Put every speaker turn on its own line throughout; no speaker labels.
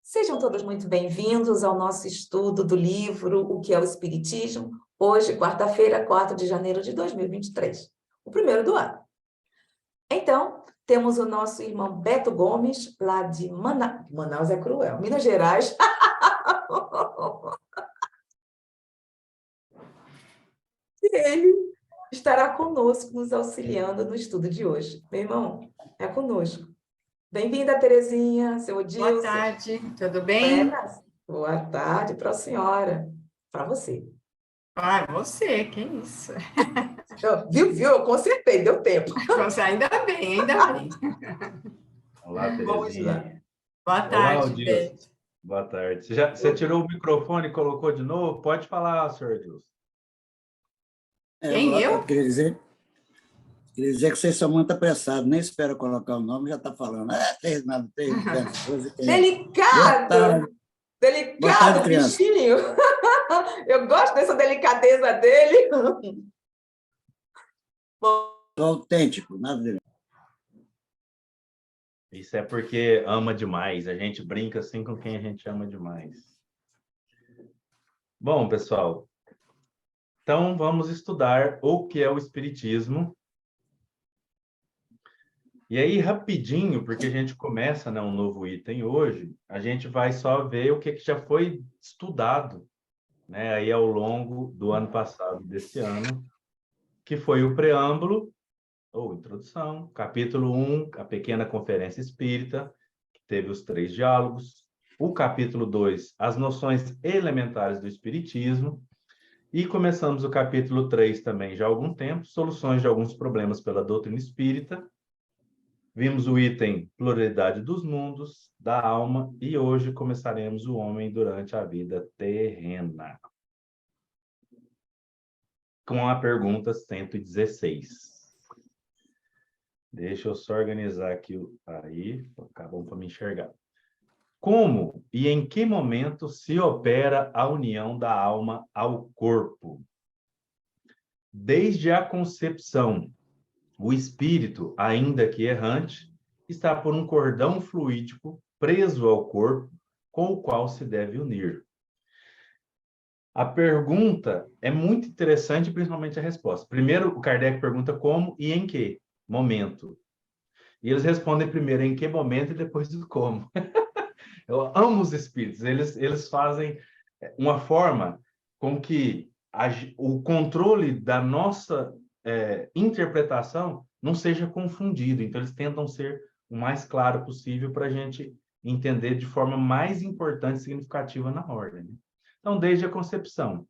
Sejam todos muito bem-vindos ao nosso estudo do livro O que é o Espiritismo, hoje, quarta-feira, 4 de janeiro de 2023, o primeiro do ano. Então, temos o nosso irmão Beto Gomes, lá de Manaus é cruel, Minas Gerais. Ele estará conosco, nos auxiliando no estudo de hoje. Meu irmão, é conosco. Bem-vinda, Terezinha, seu
Boa
Odilson.
tarde, tudo bem?
Boa tarde para a senhora, para você.
Ah, você, que isso?
Viu? Eu consertei, deu tempo.
Você, ainda bem, ainda bem.
Olá,
Vamos lá.
Terezinha.
Boa
Olá,
tarde,
Odilson.
Beto.
Boa tarde. Você tirou o microfone e colocou de novo? Pode falar, senhor Odilson.
Quem, eu?
Eu queria dizer que vocês são muito apressados, nem espera colocar o nome, já está falando. Três,
Delicado!
Boa tarde, criança.
Bichinho! Eu gosto dessa delicadeza dele.
Sou autêntico, nada dele.
Isso é porque ama demais. A gente brinca assim com quem a gente ama demais. Bom, pessoal, então vamos estudar o que é o Espiritismo. E aí, rapidinho, porque a gente começa, né, um novo item hoje, a gente vai só ver o que já foi estudado, né, aí ao longo do ano passado, desse ano, que foi o preâmbulo, ou introdução, capítulo 1, a pequena conferência espírita, que teve os 3 diálogos, o capítulo 2, as noções elementares do espiritismo, e começamos o capítulo 3 também já há algum tempo, soluções de alguns problemas pela doutrina espírita. Vimos o item pluralidade dos mundos, da alma, e hoje começaremos o homem durante a vida terrena, com a pergunta 116. Deixa eu só organizar aqui. Aí, acabou para me enxergar. Como e em que momento se opera a união da alma ao corpo? Desde a concepção, o espírito, ainda que errante, está por um cordão fluídico preso ao corpo, com o qual se deve unir. A pergunta é muito interessante, principalmente a resposta. Primeiro, o Kardec pergunta como e em que momento. E eles respondem primeiro em que momento e depois do como. Eu amo os espíritos. Eles fazem uma forma com que o controle da nossa interpretação não seja confundido. Então, eles tentam ser o mais claro possível para a gente entender de forma mais importante e significativa na ordem, né? Então, desde a concepção.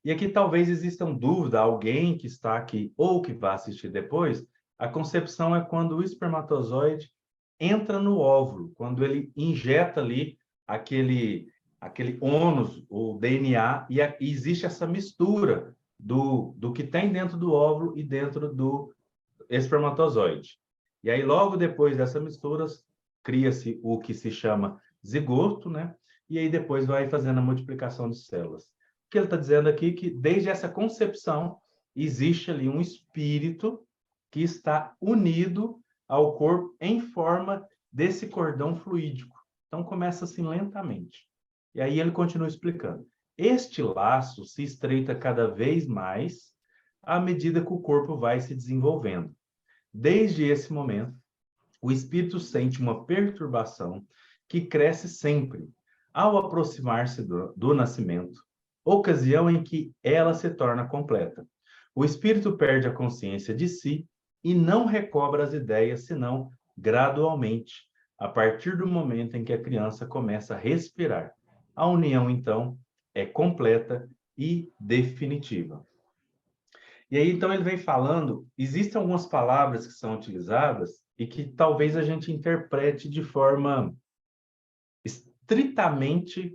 E aqui talvez exista dúvida, alguém que está aqui ou que vai assistir depois, a concepção é quando o espermatozoide entra no óvulo, quando ele injeta ali aquele ônus, o DNA, e existe essa mistura do que tem dentro do óvulo e dentro do espermatozoide. E aí, logo depois dessa mistura, cria-se o que se chama zigoto, né? E aí depois vai fazendo a multiplicação de células. O que ele está dizendo aqui é que, desde essa concepção, existe ali um espírito que está unido ao corpo em forma desse cordão fluídico. Então, começa assim lentamente. E aí ele continua explicando. Este laço se estreita cada vez mais à medida que o corpo vai se desenvolvendo. Desde esse momento, o espírito sente uma perturbação que cresce sempre ao aproximar-se do nascimento, ocasião em que ela se torna completa. O espírito perde a consciência de si e não recobra as ideias, senão gradualmente, a partir do momento em que a criança começa a respirar. A união, então, é completa e definitiva. E aí, então, ele vem falando, existem algumas palavras que são utilizadas e que talvez a gente interprete de forma estritamente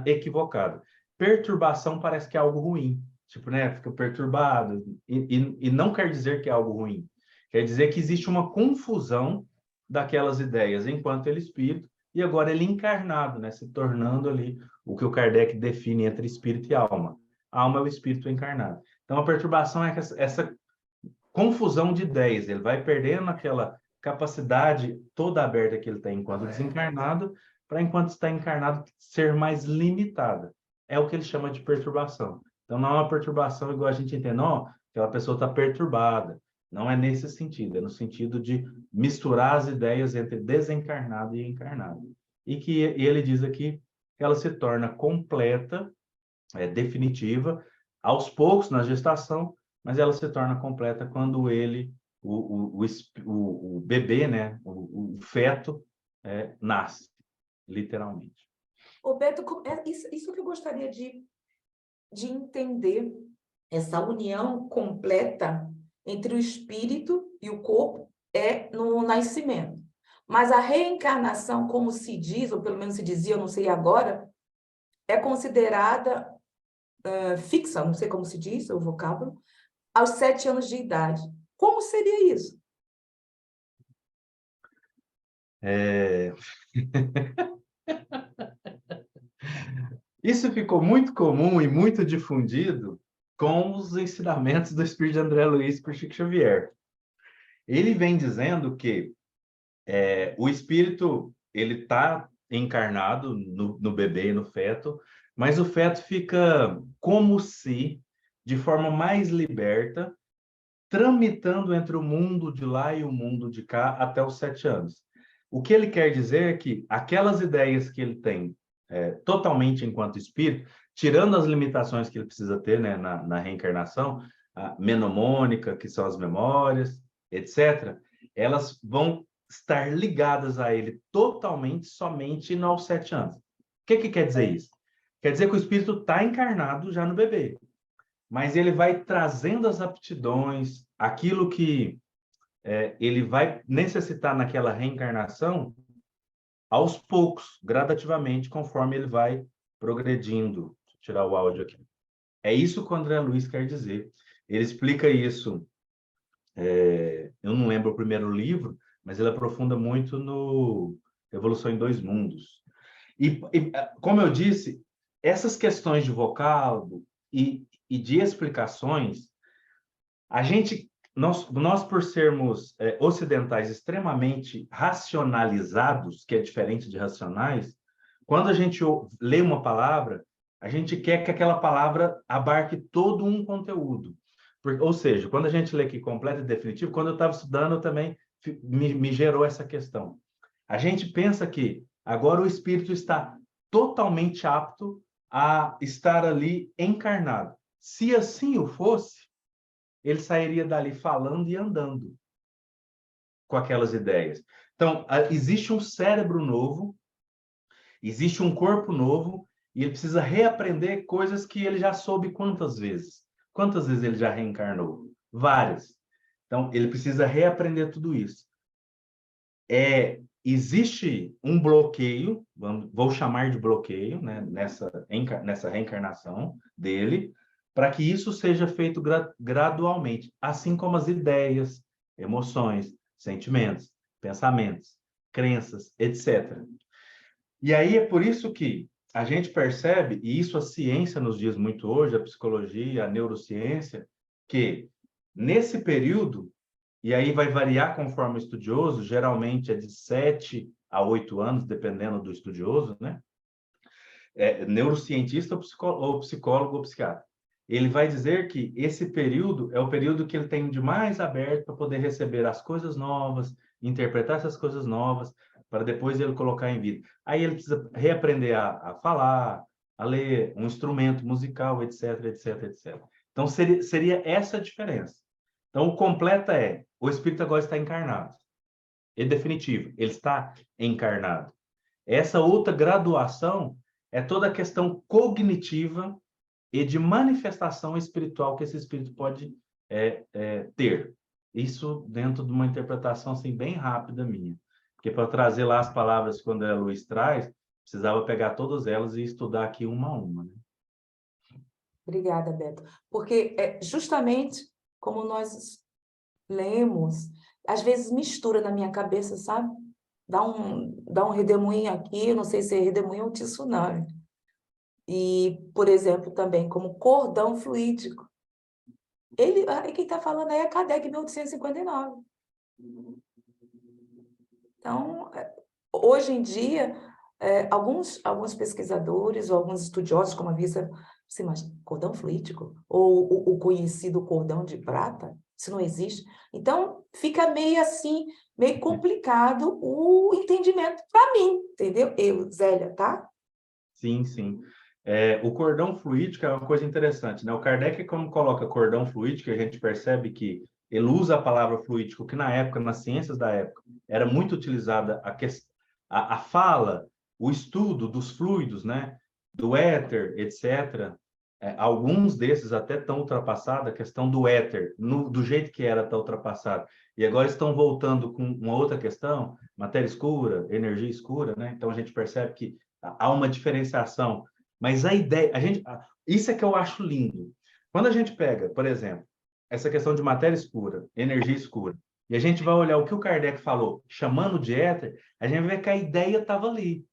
equivocada. Perturbação parece que é algo ruim. Tipo, né? Fica perturbado. E não quer dizer que é algo ruim. Quer dizer que existe uma confusão daquelas ideias enquanto ele é espírito e agora ele é encarnado, né? Se tornando ali o que o Kardec define entre espírito e alma. A alma é o espírito encarnado. Então, a perturbação é essa confusão de ideias. Ele vai perdendo aquela capacidade toda aberta que ele tem enquanto desencarnado para, enquanto está encarnado, ser mais limitada. É o que ele chama de perturbação. Então, não é uma perturbação igual a gente entende, não, aquela pessoa está perturbada. Não é nesse sentido, é no sentido de misturar as ideias entre desencarnado e encarnado. E ele diz aqui que ela se torna completa, definitiva, aos poucos na gestação, mas ela se torna completa quando ele, o bebê, né, o feto, nasce, literalmente.
Ô, Beto, isso que eu gostaria de entender, essa união completa entre o espírito e o corpo no nascimento. Mas a reencarnação, como se diz, ou pelo menos se dizia, eu não sei agora, é considerada fixa, não sei como se diz o vocábulo, aos 7 anos de idade. Como seria isso?
Isso ficou muito comum e muito difundido com os ensinamentos do Espírito de André Luiz por Chico Xavier. Ele vem dizendo que o espírito ele está encarnado no bebê e no feto, mas o feto fica como se, de forma mais liberta, tramitando entre o mundo de lá e o mundo de cá até os 7 anos. O que ele quer dizer é que aquelas ideias que ele tem totalmente enquanto espírito, tirando as limitações que ele precisa ter, né, na reencarnação, a menomônica, que são as memórias, etc., elas vão estar ligadas a ele totalmente, somente aos 7 anos. O que quer dizer isso? Quer dizer que o espírito está encarnado já no bebê, mas ele vai trazendo as aptidões, aquilo que ele vai necessitar naquela reencarnação, aos poucos, gradativamente, conforme ele vai progredindo. Deixa eu tirar o áudio aqui. É isso que o André Luiz quer dizer. Ele explica isso, eu não lembro o primeiro livro, mas ele aprofunda muito no Evolução em Dois Mundos. E como eu disse, essas questões de vocábulo e de explicações, nós por sermos ocidentais extremamente racionalizados, que é diferente de racionais, quando a gente lê uma palavra, a gente quer que aquela palavra abarque todo um conteúdo. Ou seja, quando a gente lê aqui completo e definitivo, quando eu estava estudando, eu também me gerou essa questão. A gente pensa que agora o espírito está totalmente apto a estar ali encarnado. Se assim o fosse, ele sairia dali falando e andando com aquelas ideias. Então, existe um cérebro novo, existe um corpo novo, e ele precisa reaprender coisas que ele já soube quantas vezes. Quantas vezes ele já reencarnou? Várias. Então, ele precisa reaprender tudo isso. Existe um bloqueio, vou chamar de bloqueio, né, nessa reencarnação dele, para que isso seja feito gradualmente, assim como as ideias, emoções, sentimentos, pensamentos, crenças, etc. E aí é por isso que a gente percebe, e isso a ciência nos diz muito hoje, a psicologia, a neurociência, que nesse período, e aí vai variar conforme o estudioso, geralmente é de 7 a 8 anos, dependendo do estudioso, né? Neurocientista ou psicólogo ou psiquiatra. Ele vai dizer que esse período é o período que ele tem de mais aberto para poder receber as coisas novas, interpretar essas coisas novas, para depois ele colocar em vida. Aí ele precisa reaprender a falar, a ler um instrumento musical, etc, etc, etc. Então, seria essa a diferença. Então, o completa o espírito agora está encarnado. É definitivo, ele está encarnado. Essa outra graduação é toda a questão cognitiva e de manifestação espiritual que esse espírito pode ter. Isso dentro de uma interpretação assim, bem rápida minha. Porque para trazer lá as palavras que o André Luiz traz, precisava pegar todas elas e estudar aqui uma a uma. Né?
Obrigada, Beto. Porque justamente como nós lemos, às vezes mistura na minha cabeça, sabe? Dá um redemoinho aqui, não sei se é redemoinho ou tsunami. E, por exemplo, também como cordão fluídico. Quem está falando aí é Kardec, 1859. Então, hoje em dia, alguns pesquisadores ou alguns estudiosos, como a Vista, assim, mas cordão fluídico? Ou o conhecido cordão de prata? Isso não existe? Então, fica meio assim, meio complicado o entendimento para mim, entendeu? Zélia, tá?
Sim, sim. O cordão fluídico é uma coisa interessante, né? O Kardec, quando coloca cordão fluídico, a gente percebe que ele usa a palavra fluídico, que na época, nas ciências da época, era muito utilizada a fala, o estudo dos fluidos, né? Do éter, etc. Alguns desses até estão ultrapassados, a questão do éter, do jeito que era, está ultrapassado. E agora estão voltando com uma outra questão, matéria escura, energia escura, né? Então a gente percebe que há uma diferenciação. Mas a ideia, isso é que eu acho lindo. Quando a gente pega, por exemplo, essa questão de matéria escura, energia escura, e a gente vai olhar o que o Kardec falou, chamando de éter, a gente vai ver que a ideia estava ali.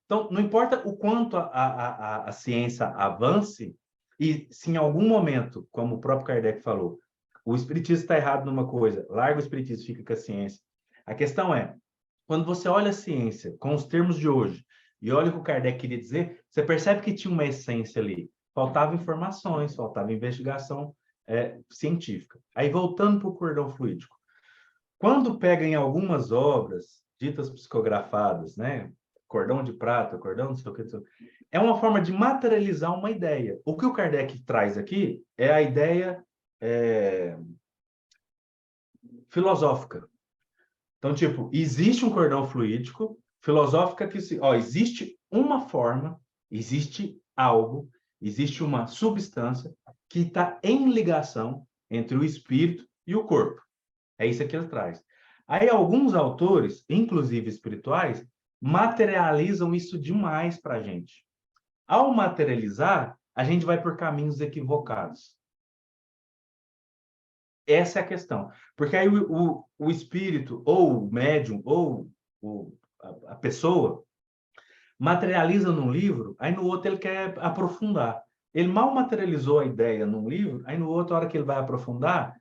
Então, não importa o quanto a ciência avance, e se em algum momento, como o próprio Kardec falou, o espiritismo está errado numa coisa, larga o espiritismo, fica com a ciência. A questão é, quando você olha a ciência com os termos de hoje, e olha o que o Kardec queria dizer, você percebe que tinha uma essência ali. Faltava informações, faltava investigação científica. Aí, voltando para o cordão fluídico. Quando pega em algumas obras, ditas psicografadas, né? Cordão de prata, cordão não sei o que, é uma forma de materializar uma ideia. O que o Kardec traz aqui é a ideia filosófica. Então, tipo, existe um cordão fluídico, filosófica que existe uma forma, existe algo, existe uma substância que está em ligação entre o espírito e o corpo. É isso que ele traz. Aí alguns autores, inclusive espirituais, materializam isso demais para a gente. Ao materializar, a gente vai por caminhos equivocados. Essa é a questão. Porque aí o espírito, ou o médium, ou a pessoa, materializa num livro, aí no outro ele quer aprofundar. Ele mal materializou a ideia num livro, aí no outro, a hora que ele vai aprofundar,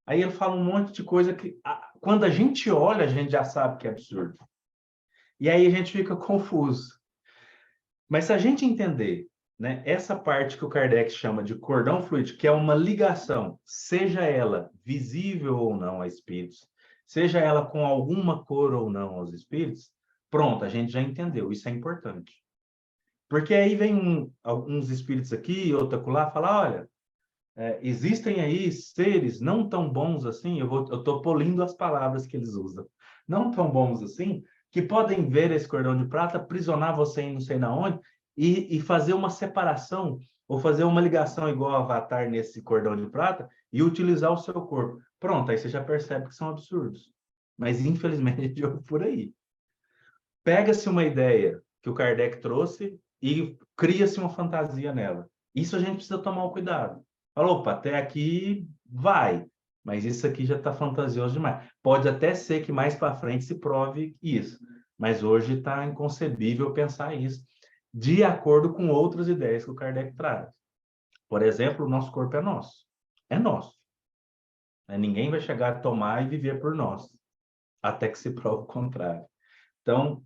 aí ele fala um monte de coisa que, quando a gente olha, a gente já sabe que é absurdo. E aí a gente fica confuso. Mas se a gente entender, né, essa parte que o Kardec chama de cordão fluídico, que é uma ligação, seja ela visível ou não a espíritos, seja ela com alguma cor ou não aos espíritos, pronto, a gente já entendeu, isso é importante. Porque aí vem uns espíritos aqui, outro acolá, falar, olha, existem aí seres não tão bons assim, eu estou polindo as palavras que eles usam, não tão bons assim, que podem ver esse cordão de prata, aprisionar você em não sei na onde, e fazer uma separação, ou fazer uma ligação igual ao Avatar nesse cordão de prata, e utilizar o seu corpo. Pronto, aí você já percebe que são absurdos. Mas, infelizmente, a gente ouve por aí. Pega-se uma ideia que o Kardec trouxe e cria-se uma fantasia nela. Isso a gente precisa tomar um cuidado. Falou, opa, até aqui vai, mas isso aqui já está fantasioso demais. Pode até ser que mais para frente se prove isso, mas hoje está inconcebível pensar isso, de acordo com outras ideias que o Kardec traz. Por exemplo, o nosso corpo é nosso. É nosso. Ninguém vai chegar a tomar e viver por nós, até que se prove o contrário. Então,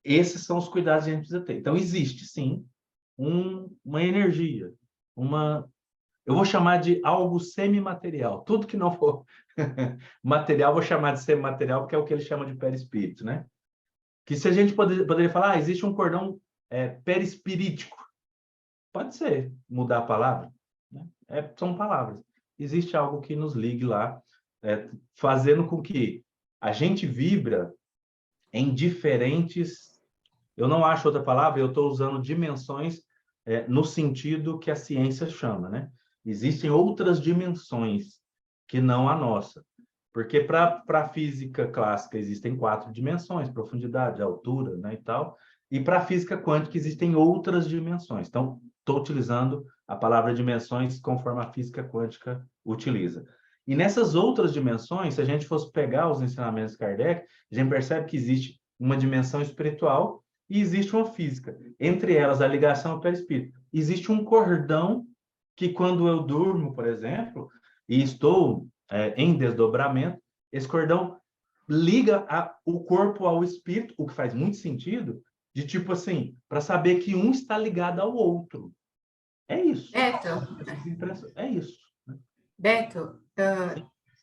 esses são os cuidados que a gente precisa ter. Então, existe, sim, uma energia, eu vou chamar de algo semimaterial. Tudo que não for material, vou chamar de semimaterial, porque é o que ele chama de perispírito, né? Que se a gente poderia falar, existe um cordão perispirítico. Pode ser, mudar a palavra. Né? São palavras. Existe algo que nos ligue lá, fazendo com que a gente vibra em diferentes... Eu não acho outra palavra, eu estou usando dimensões no sentido que a ciência chama, né? Existem outras dimensões que não a nossa. Porque para a física clássica existem 4 dimensões, profundidade, altura, né, e tal. E para a física quântica existem outras dimensões. Então, estou utilizando a palavra dimensões conforme a física quântica utiliza. E nessas outras dimensões, se a gente fosse pegar os ensinamentos de Kardec, a gente percebe que existe uma dimensão espiritual e existe uma física. Entre elas, a ligação ao perispírito. Existe um cordão que, quando eu durmo, por exemplo, e estou em desdobramento, esse cordão liga o corpo ao espírito, o que faz muito sentido, de tipo assim, para saber que um está ligado ao outro. É isso.
Beto,
É isso.
Beto,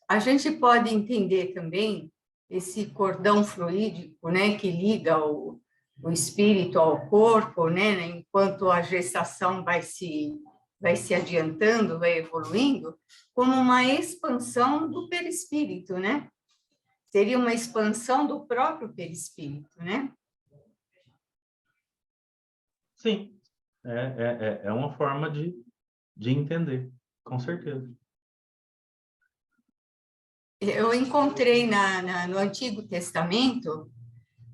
a gente pode entender também esse cordão fluídico, né, que liga o espírito ao corpo, né, enquanto a gestação vai se adiantando, vai evoluindo, como uma expansão do perispírito, né? Seria uma expansão do próprio perispírito, né?
Sim. É uma forma de entender, com certeza.
Eu encontrei no Antigo Testamento,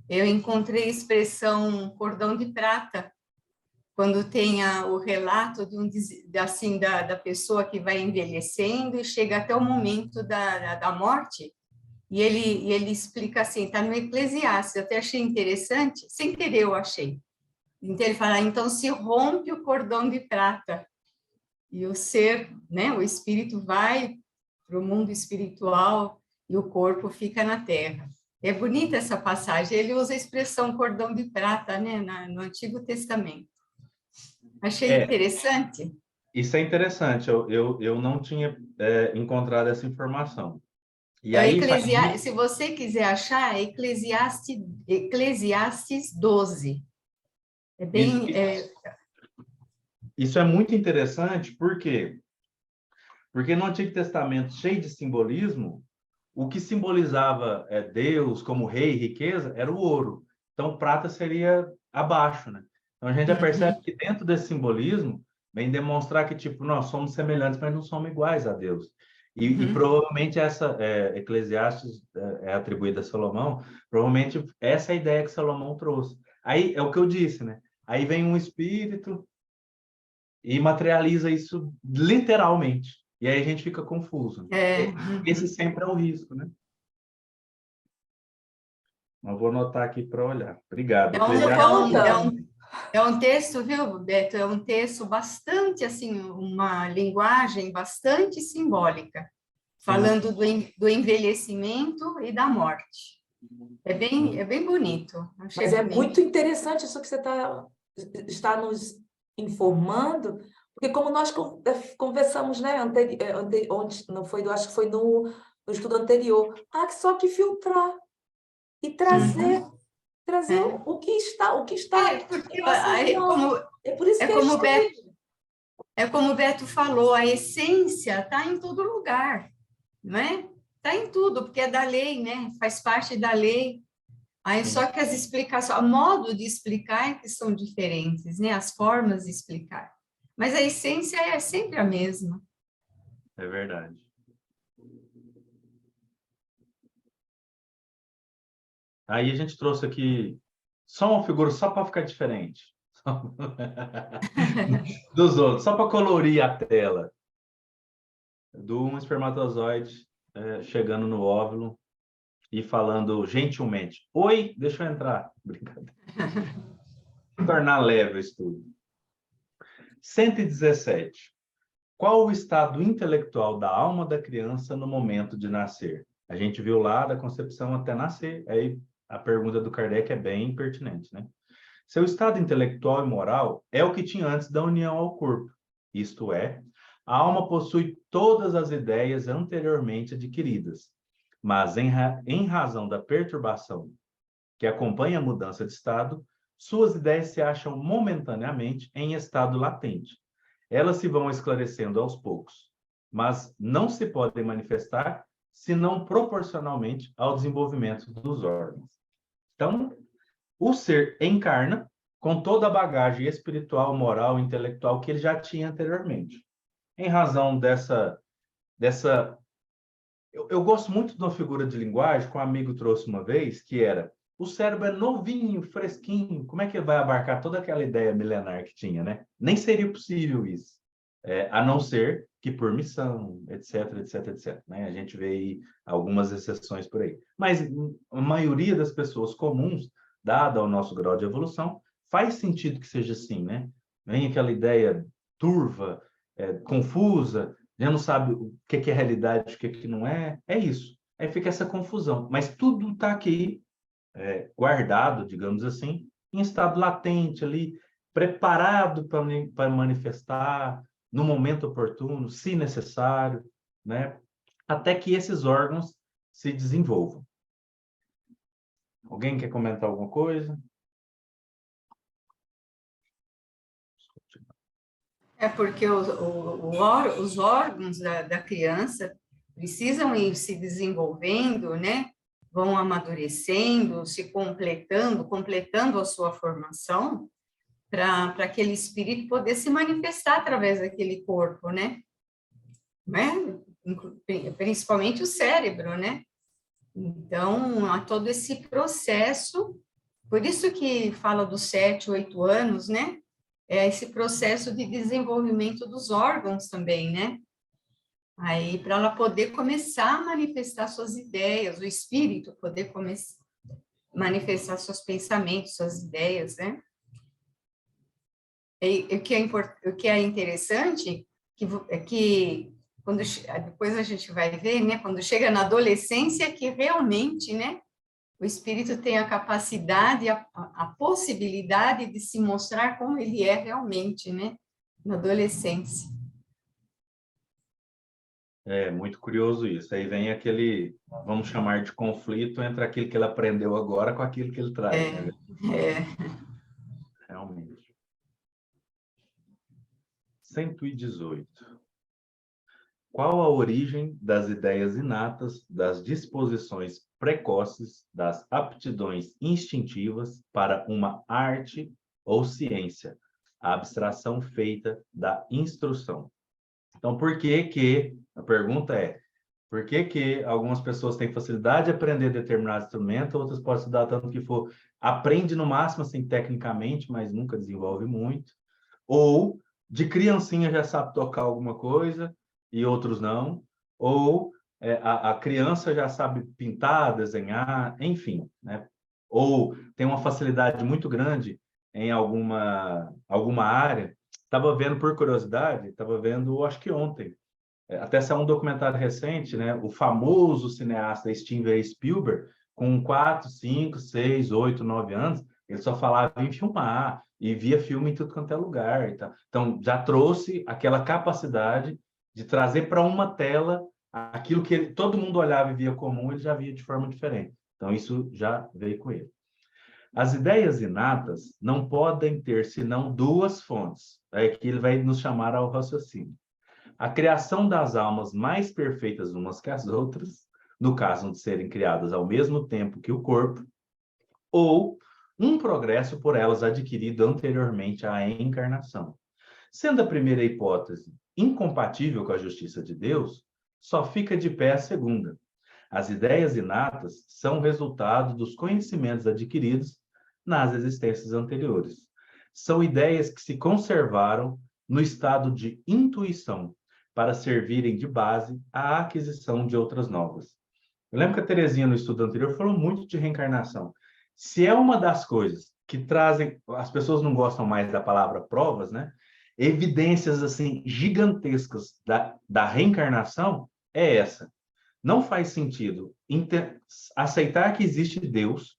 eu encontrei a expressão cordão de prata, quando tem o relato da pessoa que vai envelhecendo e chega até o momento da morte, e ele explica assim, está no Eclesiastes, eu até achei interessante, sem querer eu achei. Então ele fala, então se rompe o cordão de prata, e o ser, né, o espírito vai para o mundo espiritual e o corpo fica na terra. É bonita essa passagem, ele usa a expressão cordão de prata, né, no Antigo Testamento. Achei interessante.
Isso é interessante, eu não tinha encontrado essa informação. E aí,
Se você quiser achar, é Eclesiastes 12. É bem...
Isso é muito interessante, por quê? Porque no Antigo Testamento, cheio de simbolismo, o que simbolizava Deus como rei e riqueza era o ouro. Então, prata seria abaixo, né? Então, a gente já percebe que dentro desse simbolismo, vem demonstrar que, tipo, nós somos semelhantes, mas não somos iguais a Deus. E provavelmente essa, Eclesiastes é atribuída a Salomão, provavelmente essa é a ideia que Salomão trouxe. Aí, é o que eu disse, né? Aí vem um espírito e materializa isso literalmente. E aí a gente fica confuso. Esse sempre é o risco, né? Eu vou anotar aqui para olhar. Obrigado.
É um texto, viu, Beto? É um texto bastante, assim, uma linguagem bastante simbólica, falando do envelhecimento e da morte. É bem bonito.
Mas é muito interessante isso que você está nos informando, porque como nós conversamos, né, ontem, não foi, acho que foi no estudo anterior, só que filtrar e trazer o que está
porque
é por isso que
como o Beto falou, a essência está em todo lugar, não é? Está em tudo, porque é da lei, né? Faz parte da lei. Aí só que as explicações, o modo de explicar é que são diferentes, né? As formas de explicar. Mas a essência é sempre a mesma.
É verdade. Aí a gente trouxe aqui só uma figura só para ficar diferente dos outros, só para colorir a tela de um espermatozoide chegando no óvulo e falando gentilmente: oi, deixa eu entrar. Brincadeira. Tornar leve o estudo. 117. Qual o estado intelectual da alma da criança no momento de nascer? A gente viu lá da concepção até nascer. Aí a pergunta do Kardec é bem pertinente, né? Seu estado intelectual e moral é o que tinha antes da união ao corpo. Isto é, a alma possui todas as ideias anteriormente adquiridas, mas em razão da perturbação que acompanha a mudança de estado, suas ideias se acham momentaneamente em estado latente. Elas se vão esclarecendo aos poucos, mas não se podem manifestar senão proporcionalmente ao desenvolvimento dos órgãos. Então, o ser encarna com toda a bagagem espiritual, moral e intelectual que ele já tinha anteriormente. Em razão dessa eu gosto muito de uma figura de linguagem que um amigo trouxe uma vez, que era: o cérebro é novinho, fresquinho, como é que vai abarcar toda aquela ideia milenar que tinha, né? Nem seria possível isso, a não ser que por missão, etc, etc, etc. Né? A gente vê aí algumas exceções por aí. Mas a maioria das pessoas comuns, dada o nosso grau de evolução, faz sentido que seja assim, né? Vem aquela ideia turva, confusa, já não sabe o que é realidade, o que não é. É isso. Aí fica essa confusão. Mas tudo está aqui guardado, digamos assim, em estado latente ali, preparado para manifestar no momento oportuno, se necessário, né? Até que esses órgãos se desenvolvam. Alguém quer comentar alguma coisa?
É porque os órgãos da criança precisam ir se desenvolvendo, né? Vão amadurecendo, se completando a sua formação, para aquele espírito poder se manifestar através daquele corpo, né? Principalmente o cérebro, né? Então, há todo esse processo, por isso que fala dos 7, 8 anos, né? É esse processo de desenvolvimento dos órgãos também, né? Aí, para ela poder começar a manifestar suas ideias, o espírito poder manifestar seus pensamentos, suas ideias, né? E o que é interessante é que depois a gente vai ver, né? Quando chega na adolescência, que realmente, né? O espírito tem a capacidade, a possibilidade de se mostrar como ele é realmente, né? Na adolescência.
É muito curioso isso. Aí vem aquele, vamos chamar de conflito entre aquilo que ele aprendeu agora com aquilo que ele traz, né? Realmente. 118. Qual a origem das ideias inatas, das disposições precoces, das aptidões instintivas para uma arte ou ciência, a abstração feita da instrução? Então, a pergunta é, por que algumas pessoas têm facilidade de aprender determinado instrumento, outras podem estudar tanto que for, aprende no máximo assim tecnicamente, mas nunca desenvolve muito, ou de criancinha já sabe tocar alguma coisa e outros não, ou a criança já sabe pintar, desenhar, enfim, né? Ou tem uma facilidade muito grande em alguma área. Estava vendo por curiosidade, acho que ontem, até saiu um documentário recente, né? O famoso cineasta Steven Spielberg, com 4, 5, 6, 8, 9 anos, ele só falava em filmar e via filme em tudo quanto é lugar. E tal. Então, já trouxe aquela capacidade de trazer para uma tela aquilo que todo mundo olhava e via comum, ele já via de forma diferente. Então, isso já veio com ele. As ideias inatas não podem ter senão duas fontes. É que ele vai nos chamar ao raciocínio. A criação das almas mais perfeitas umas que as outras, no caso de serem criadas ao mesmo tempo que o corpo, ou um progresso por elas adquirido anteriormente à encarnação. Sendo a primeira hipótese incompatível com a justiça de Deus, só fica de pé a segunda. As ideias inatas são resultado dos conhecimentos adquiridos nas existências anteriores. São ideias que se conservaram no estado de intuição, para servirem de base à aquisição de outras novas. Eu lembro que a Terezinha, no estudo anterior, falou muito de reencarnação. Se é uma das coisas que trazem, as pessoas não gostam mais da palavra provas, né? Evidências assim gigantescas da reencarnação, é essa. Não faz sentido aceitar que existe Deus,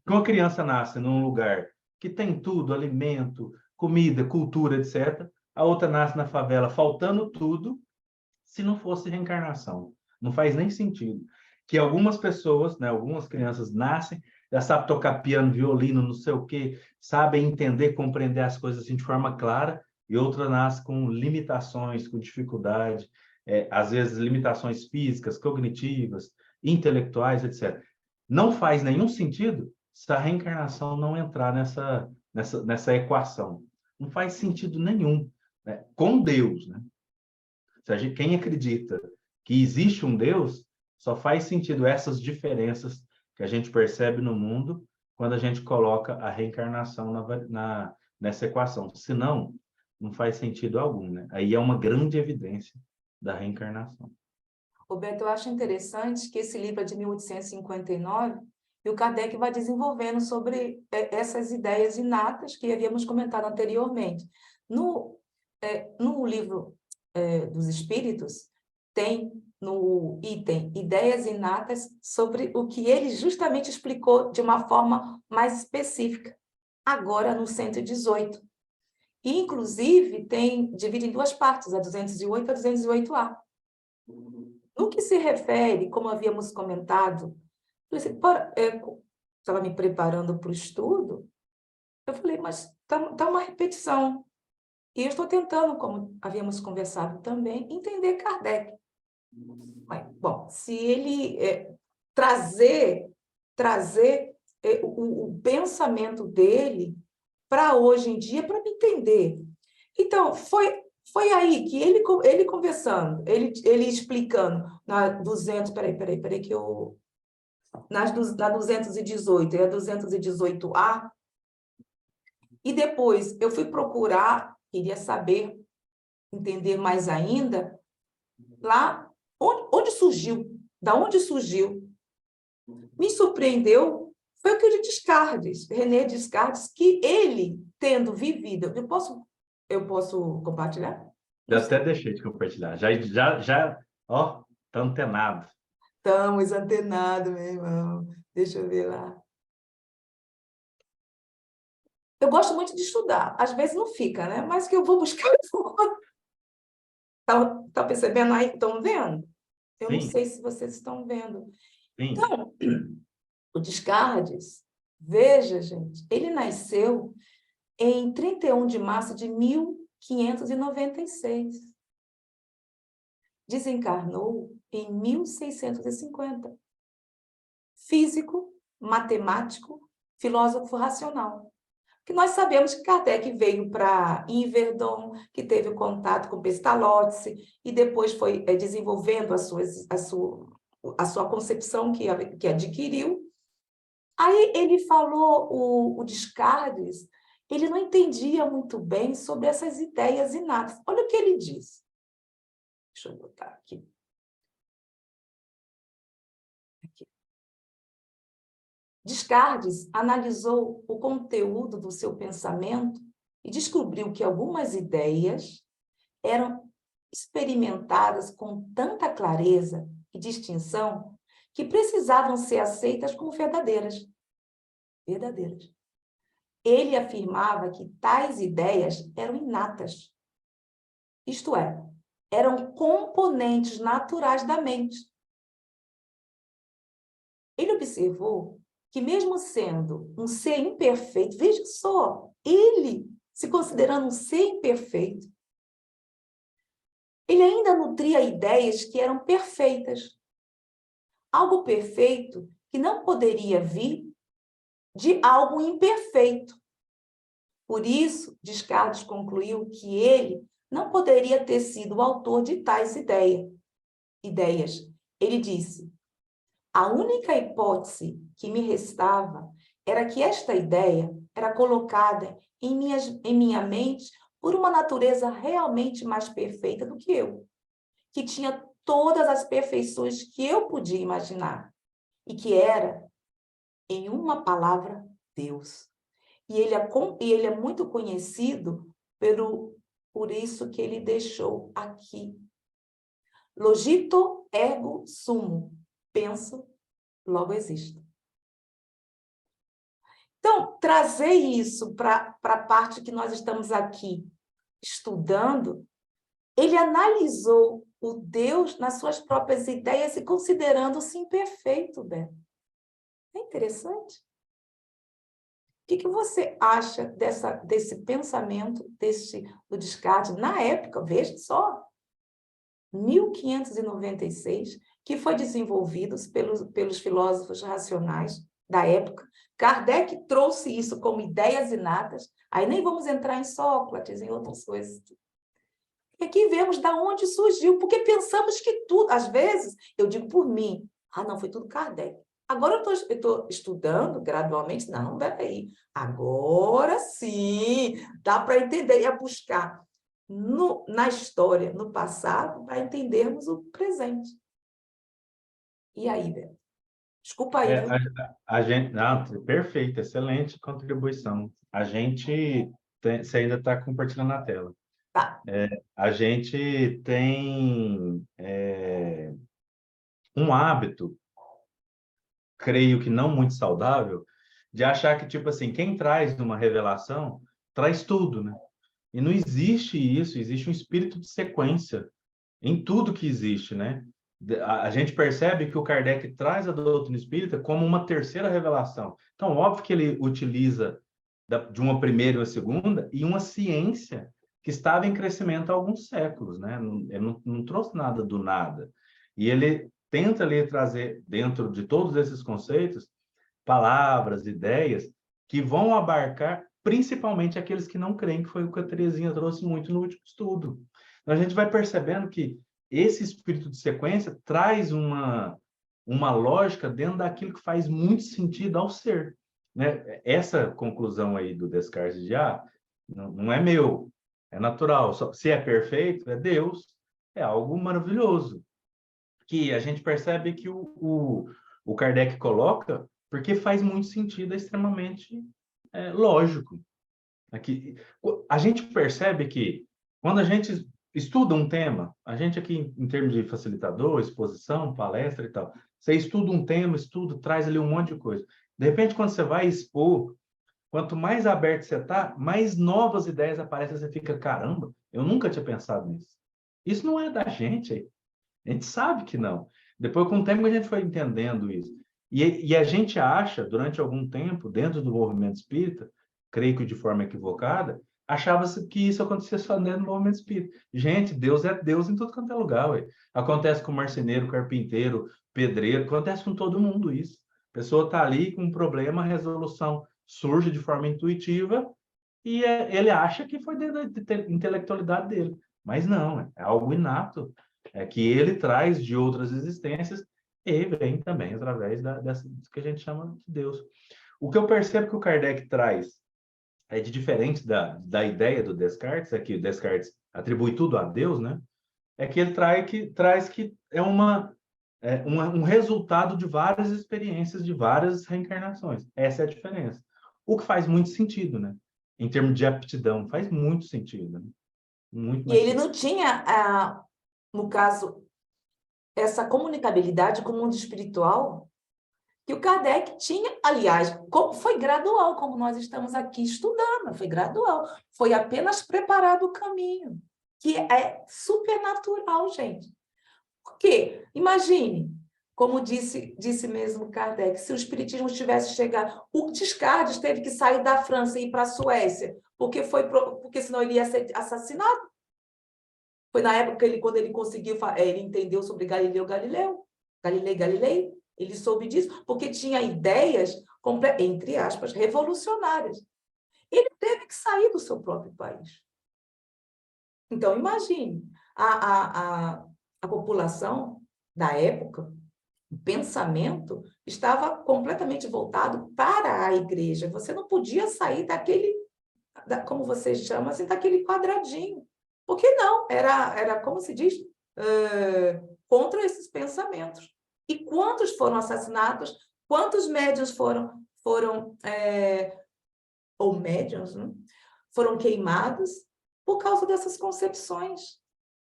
que uma criança nasce num lugar que tem tudo, alimento, comida, cultura, etc., a outra nasce na favela faltando tudo, se não fosse reencarnação. Não faz nem sentido. Que algumas pessoas, né, algumas crianças nascem, já sabem tocar piano, violino, não sei o quê, sabem entender, compreender as coisas assim, de forma clara, e outra nasce com limitações, com dificuldade, às vezes limitações físicas, cognitivas, intelectuais, etc. Não faz nenhum sentido se a reencarnação não entrar nessa equação. Não faz sentido nenhum, né? Com Deus, né? Quem acredita que existe um Deus, só faz sentido essas diferenças que a gente percebe no mundo quando a gente coloca a reencarnação nessa equação. Senão, não faz sentido algum, né? Aí é uma grande evidência da reencarnação.
Roberto, eu acho interessante que esse livro é de 1859 e o Kardec vai desenvolvendo sobre essas ideias inatas que havíamos comentado anteriormente. No livro dos Espíritos, tem no item ideias inatas sobre o que ele justamente explicou de uma forma mais específica. agora no 118. E, inclusive, divide em duas partes, a 208 e a 208A. No que se refere, como havíamos comentado, eu estava me preparando para o estudo, eu falei, mas tá uma repetição. E eu estou tentando, como havíamos conversado também, entender Kardec. Mas, bom, se ele trazer o pensamento dele para hoje em dia, para me entender. Então, foi aí que ele conversando, ele explicando na 200, peraí, que eu... na 218 e a 218A, e depois eu fui procurar, queria saber, entender mais ainda, lá onde surgiu, da onde surgiu. Me surpreendeu, foi o que o de Descartes, René Descartes, que ele, tendo vivido... Eu posso compartilhar?
Eu até deixei de compartilhar. Ó, tá antenado.
Estamos antenados, meu irmão. Deixa eu ver lá. Eu gosto muito de estudar. Às vezes não fica, né? Mas que eu vou buscar. Tá percebendo aí? Estão vendo? Eu não
Sim,
sei se vocês estão vendo.
sim.
Então, o Descartes, veja, gente, ele nasceu em 31 de março de 1596. Desencarnou em 1650. Físico, matemático, filósofo racional. Que nós sabemos que Kardec veio para Yverdon, que teve contato com Pestalozzi, e depois foi desenvolvendo a sua concepção que adquiriu. Aí ele falou, o Descartes, ele não entendia muito bem sobre essas ideias inatas. Olha o que ele diz. Deixa eu botar aqui. Descartes analisou o conteúdo do seu pensamento e descobriu que algumas ideias eram experimentadas com tanta clareza e distinção que precisavam ser aceitas como verdadeiras. Verdadeiras. Ele afirmava que tais ideias eram inatas, isto é, eram componentes naturais da mente. Ele observou que, mesmo sendo um ser imperfeito, veja só, ele se considerando um ser imperfeito, ele ainda nutria ideias que eram perfeitas. Algo perfeito que não poderia vir de algo imperfeito. Por isso, Descartes concluiu que ele não poderia ter sido o autor de tais ideias. Ele disse: a única hipótese que me restava era que esta ideia era colocada em minha mente por uma natureza realmente mais perfeita do que eu, que tinha todas as perfeições que eu podia imaginar, e que era, em uma palavra, Deus. E ele é muito conhecido por isso que ele deixou aqui. Logito ergo sum. Penso, logo existo. Então, trazer isso para a parte que nós estamos aqui estudando, ele analisou o Deus nas suas próprias ideias e considerando-se imperfeito, Beto. É interessante. O que você acha desse pensamento do Descartes na época? Veja só, 1596, que foi desenvolvido pelos filósofos racionais da época. Kardec trouxe isso como ideias inatas, aí nem vamos entrar em Sócrates, em outras coisas. E aqui vemos de onde surgiu, porque pensamos que tudo, às vezes, eu digo por mim, não, foi tudo Kardec. Agora eu estou estudando gradualmente, não, peraí, agora sim, dá para entender e a buscar na história, no passado, para entendermos o presente. E aí, Beto? Desculpa aí, viu?
A gente, não, perfeito, excelente contribuição. A gente você ainda está compartilhando a tela.
Tá.
A gente tem um hábito, creio que não muito saudável, de achar que, tipo assim, quem traz uma revelação, traz tudo, né? E não existe isso, existe um espírito de sequência em tudo que existe, né? A gente percebe que o Kardec traz a doutrina espírita como uma terceira revelação. Então, óbvio que ele utiliza de uma primeira e uma segunda, e uma ciência que estava em crescimento há alguns séculos, né? Ele não trouxe nada do nada. E ele tenta ali trazer, dentro de todos esses conceitos, palavras, ideias, que vão abarcar principalmente aqueles que não creem, que foi o que a Terezinha trouxe muito no último estudo. Então, a gente vai percebendo que esse espírito de sequência traz uma lógica dentro daquilo que faz muito sentido ao ser, né? Essa conclusão aí do Descartes de não é meu, é natural. Se é perfeito, é Deus, é algo maravilhoso. Que a gente percebe que o Kardec coloca porque faz muito sentido, é extremamente lógico. Aqui, a gente percebe que quando a gente estuda um tema, a gente aqui em termos de facilitador, exposição, palestra e tal, você estuda um tema, traz ali um monte de coisa. De repente, quando você vai expor, quanto mais aberto você está, mais novas ideias aparecem, você fica, caramba, eu nunca tinha pensado nisso. Isso não é da gente, a gente sabe que não. Depois, com o tempo, a gente foi entendendo isso. E a gente acha, durante algum tempo, dentro do movimento espírita, creio que de forma equivocada, achava-se que isso acontecia só dentro do movimento espírita. Gente, Deus é Deus em todo quanto é lugar, ué. Acontece com o marceneiro, carpinteiro, pedreiro, acontece com todo mundo isso. A pessoa está ali com um problema, a resolução surge de forma intuitiva e ele acha que foi dentro da intelectualidade dele. Mas não, é algo inato, que ele traz de outras existências e vem também através dessa que a gente chama de Deus. O que eu percebo que o Kardec traz de diferente da ideia do Descartes, é que o Descartes atribui tudo a Deus, né? É que ele traz que é um resultado de várias experiências, de várias reencarnações. Essa é a diferença. O que faz muito sentido, né? Em termos de aptidão, faz muito sentido, né? Muito
E
mais
ele
sentido.
não tinha, no caso, essa comunicabilidade com o mundo espiritual que o Kardec tinha, aliás, foi gradual, como nós estamos aqui estudando, foi gradual, foi apenas preparado o caminho, que é supernatural, gente. Por quê? Imagine, como disse mesmo Kardec, se o espiritismo tivesse chegado, o Descartes teve que sair da França e ir para a Suécia, porque senão ele ia ser assassinado. Foi na época quando ele conseguiu, ele entendeu sobre Galileu Galilei, ele soube disso, porque tinha ideias, entre aspas, revolucionárias. Ele teve que sair do seu próprio país. Então, imagine, a população da época, o pensamento estava completamente voltado para a igreja. Você não podia sair como você chama, assim, daquele quadradinho. Por que não? Era como se diz, contra esses pensamentos. E quantos foram assassinados? Quantos médiuns ou médiuns, né? Foram queimados por causa dessas concepções?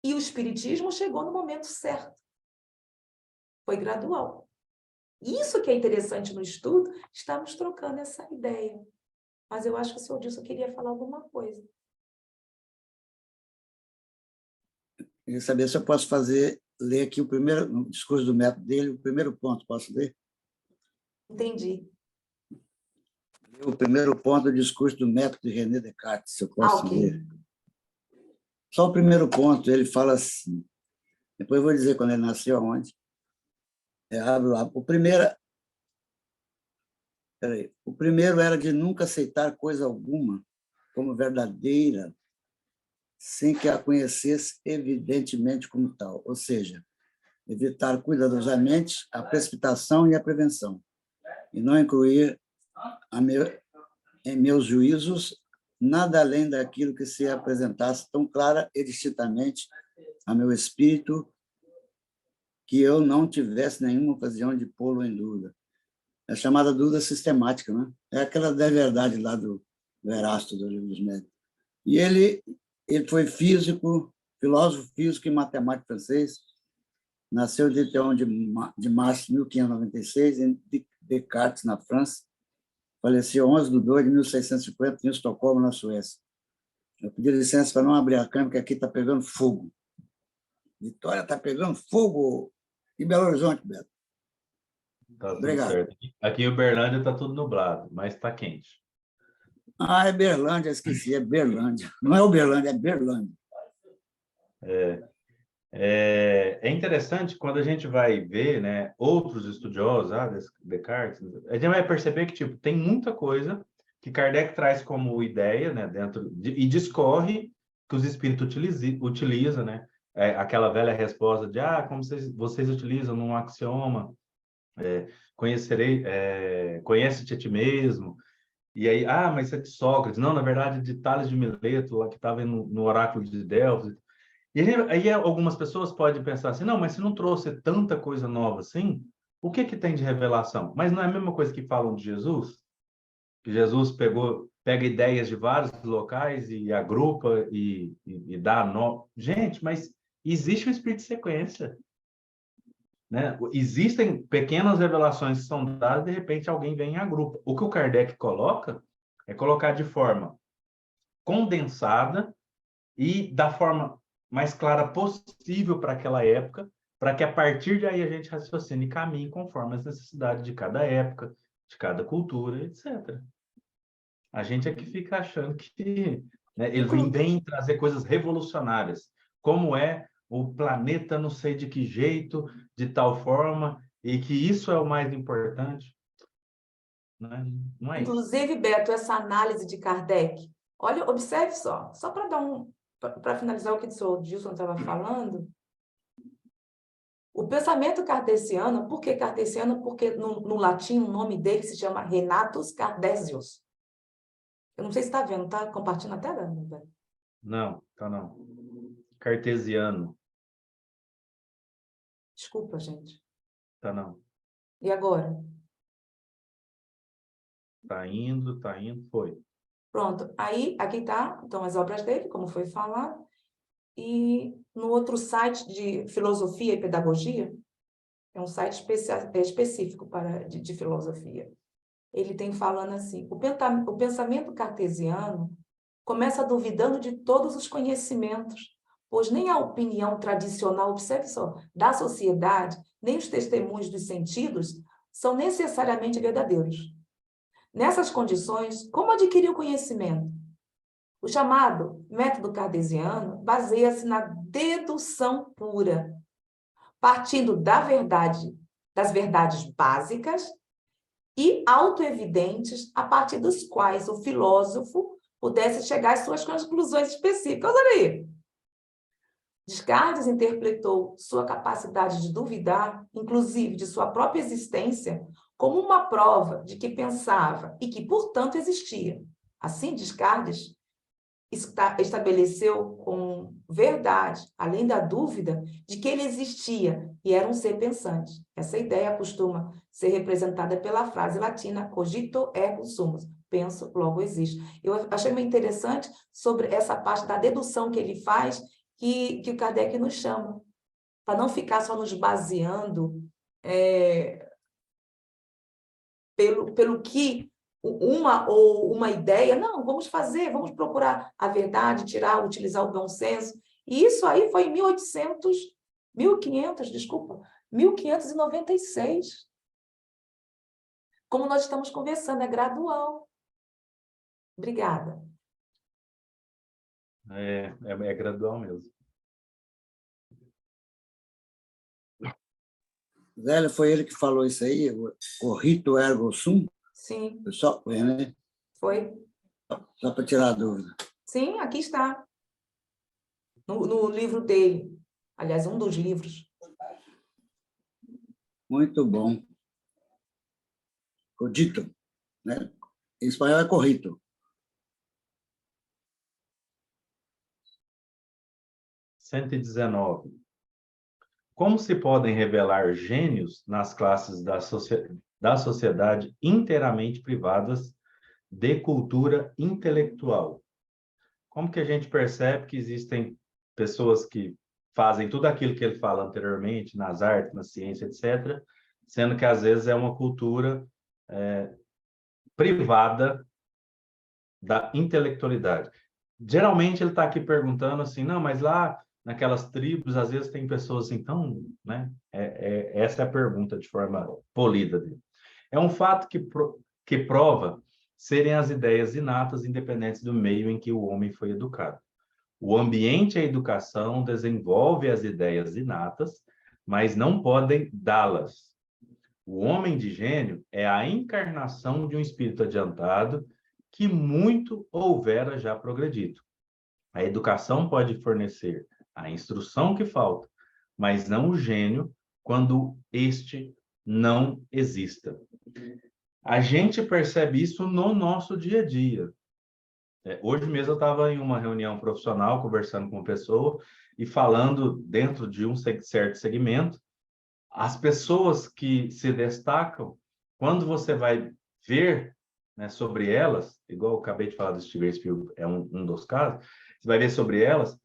E o espiritismo chegou no momento certo. Foi gradual. Isso que é interessante no estudo, estamos trocando essa ideia. Mas eu acho que o senhor Dilson queria falar alguma coisa.
Queria saber se eu posso ler aqui no discurso do método dele, o primeiro ponto, posso ler?
Entendi.
O primeiro ponto do discurso do método de René Descartes, se eu posso
Ok.
ler. Só o primeiro ponto, ele fala assim, depois eu vou dizer quando ele nasceu, aonde. Abre lá. O primeiro era de nunca aceitar coisa alguma como verdadeira, sem que a conhecesse evidentemente como tal, ou seja, evitar cuidadosamente a precipitação e a prevenção, e não incluir em meus juízos nada além daquilo que se apresentasse tão clara e distintamente a meu espírito que eu não tivesse nenhuma ocasião de pô-lo em dúvida. É a chamada dúvida sistemática, né? É aquela da verdade lá do Erasto, do Livro dos Médios. E ele foi filósofo físico e matemático francês, nasceu dia 31 de março de 1596 em Descartes, na França, faleceu 11/2/1650, em Estocolmo, na Suécia. Eu pedi licença para não abrir a câmera, porque aqui está pegando fogo. Vitória está pegando fogo em Belo Horizonte, Beto.
Tá tudo
Obrigado.
certo. Aqui em Uberlândia está tudo nublado, mas está quente.
Ah, é Berlândia, esqueci, é Berlândia. Não é Uberlândia, é Berlândia.
É interessante quando a gente vai ver, né, outros estudiosos, Descartes, a gente vai perceber que tipo, tem muita coisa que Kardec traz como ideia, né, e discorre que os espíritos utilizam, né? Aquela velha resposta de como vocês utilizam num axioma, conhece-te a ti mesmo. E aí, mas isso é de Sócrates. Não, na verdade, de Tales de Mileto, lá que estava no oráculo de Delfos. E aí algumas pessoas podem pensar assim, não, mas se não trouxe tanta coisa nova assim, o que que tem de revelação? Mas não é a mesma coisa que falam de Jesus? Que Jesus pega ideias de vários locais e agrupa e dá nó. Gente, mas existe um espírito de sequência, né? Existem pequenas revelações que são dadas, de repente alguém vem e agrupa. O que o Kardec coloca é colocar de forma condensada e da forma mais clara possível para aquela época, para que a partir daí a gente raciocine e caminhe conforme as necessidades de cada época, de cada cultura, etc. A gente é que fica achando que, né, ele vem trazer coisas revolucionárias, como é o planeta não sei de que jeito, de tal forma, e que isso é o mais importante. Né? Não é isso.
Inclusive, Beto, essa análise de Kardec, olha, observe só para dar para finalizar o que o senhor Gilson estava falando, o pensamento kardeciano, por que kardeciano? Porque no latim o nome dele se chama Renatus Cartesius. Eu não sei se está vendo, está compartilhando a tela?
Não, tá não. Cartesiano.
Desculpa, gente.
Tá não.
E agora?
Tá indo, foi.
Pronto. Aí, aqui está, então, as obras dele, como foi falado. E no outro site de filosofia e pedagogia, é um site específico de filosofia. Ele tem falando assim, o pensamento cartesiano começa duvidando de todos os conhecimentos, pois nem a opinião tradicional, observe só, da sociedade, nem os testemunhos dos sentidos são necessariamente verdadeiros. Nessas condições, como adquirir o conhecimento? O chamado método cartesiano baseia-se na dedução pura, partindo das verdades básicas e autoevidentes, a partir dos quais o filósofo pudesse chegar às suas conclusões específicas. Olha aí. Descartes interpretou sua capacidade de duvidar, inclusive de sua própria existência, como uma prova de que pensava e que, portanto, existia. Assim, Descartes estabeleceu com verdade, além da dúvida, de que ele existia e era um ser pensante. Essa ideia costuma ser representada pela frase latina cogito ergo sum, penso, logo existo. Eu achei muito interessante sobre essa parte da dedução que ele faz, que o Kardec nos chama, para não ficar só nos baseando pelo que uma ideia, não, vamos procurar a verdade, utilizar o bom senso. E isso aí foi em 1596. Como nós estamos conversando, é gradual. Obrigada.
É gradual mesmo.
Zélia, foi ele que falou isso aí, o rito ergo sum?
Sim.
Só, né?
Foi?
Só para tirar a dúvida.
Sim, aqui está. No livro dele. Aliás, um dos livros.
Muito bom. Cogito, né? Em espanhol é corrito.
(119) Como se podem revelar gênios nas classes da sociedade inteiramente privadas de cultura intelectual? Como que a gente percebe que existem pessoas que fazem tudo aquilo que ele fala anteriormente, nas artes, na ciência, etc., sendo que às vezes é uma cultura privada da intelectualidade. Geralmente ele está aqui perguntando assim, não, mas lá naquelas tribos, às vezes tem pessoas assim, então, né? Essa é a pergunta de forma polida dele. É um fato que prova serem as ideias inatas, independentes do meio em que o homem foi educado. O ambiente e a educação desenvolvem as ideias inatas, mas não podem dá-las. O homem de gênio é a encarnação de um espírito adiantado que muito houvera já progredido. A educação pode fornecer a instrução que falta, mas não o gênio quando este não exista. A gente percebe isso no nosso dia a dia. Hoje mesmo eu estava em uma reunião profissional, conversando com uma pessoa e falando dentro de um certo segmento, as pessoas que se destacam, quando você vai ver, né, sobre elas, igual eu acabei de falar do Steven Spielberg, é um dos casos, você vai ver sobre elas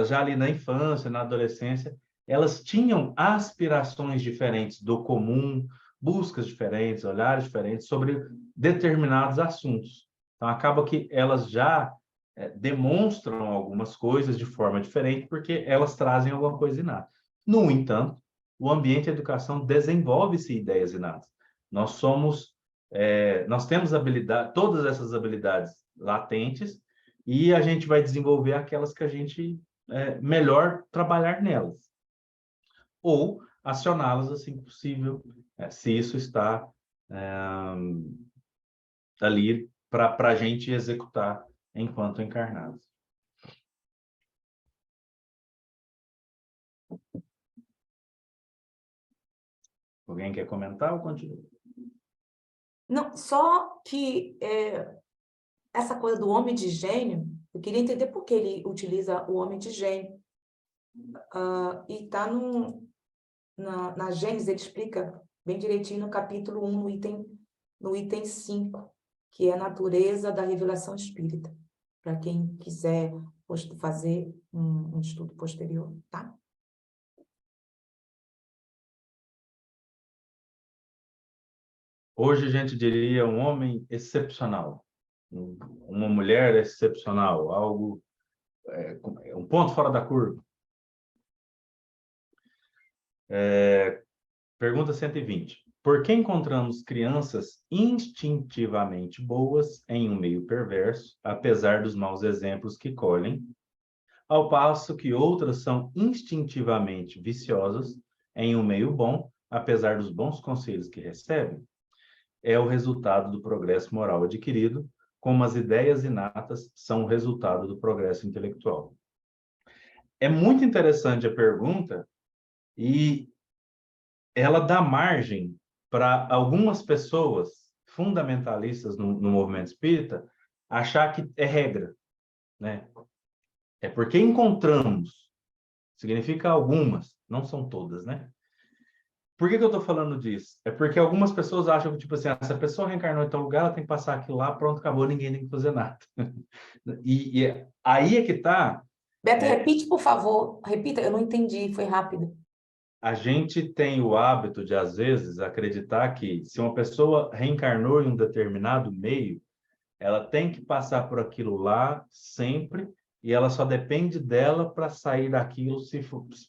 já ali na infância, na adolescência, elas tinham aspirações diferentes do comum, buscas diferentes, olhares diferentes sobre determinados assuntos. Então, acaba que elas já demonstram algumas coisas de forma diferente, porque elas trazem alguma coisa inata. No entanto, o ambiente e a educação desenvolve-se ideias inatas. Nós temos habilidade, todas essas habilidades latentes, e a gente vai desenvolver aquelas que a gente melhor trabalhar nelas. Ou acioná-las assim que possível, se isso está ali para a gente executar enquanto encarnados. Alguém quer comentar ou continua?
Não, só que essa coisa do homem de gênio, eu queria entender por que ele utiliza o homem de gênio. E está na Gênesis, ele explica bem direitinho no capítulo 1, no item 5, que é a natureza da revelação espírita, para quem quiser fazer um estudo posterior, tá?
Hoje a gente diria um homem excepcional, uma mulher excepcional, algo, um ponto fora da curva. Pergunta 120. Por que encontramos crianças instintivamente boas em um meio perverso, apesar dos maus exemplos que colhem, ao passo que outras são instintivamente viciosas em um meio bom, apesar dos bons conselhos que recebem? É o resultado do progresso moral adquirido, como as ideias inatas são o resultado do progresso intelectual. É muito interessante a pergunta e ela dá margem para algumas pessoas fundamentalistas no movimento espírita achar que é regra, né? É porque encontramos, significa algumas, não são todas, né? Por que eu estou falando disso? É porque algumas pessoas acham que, tipo assim, essa pessoa reencarnou em tal lugar, ela tem que passar aquilo lá, pronto, acabou, ninguém tem que fazer nada. E aí é que está...
Beto, repite, por favor. Repita, eu não entendi, foi rápido.
A gente tem o hábito de, às vezes, acreditar que se uma pessoa reencarnou em um determinado meio, ela tem que passar por aquilo lá sempre e ela só depende dela para sair daquilo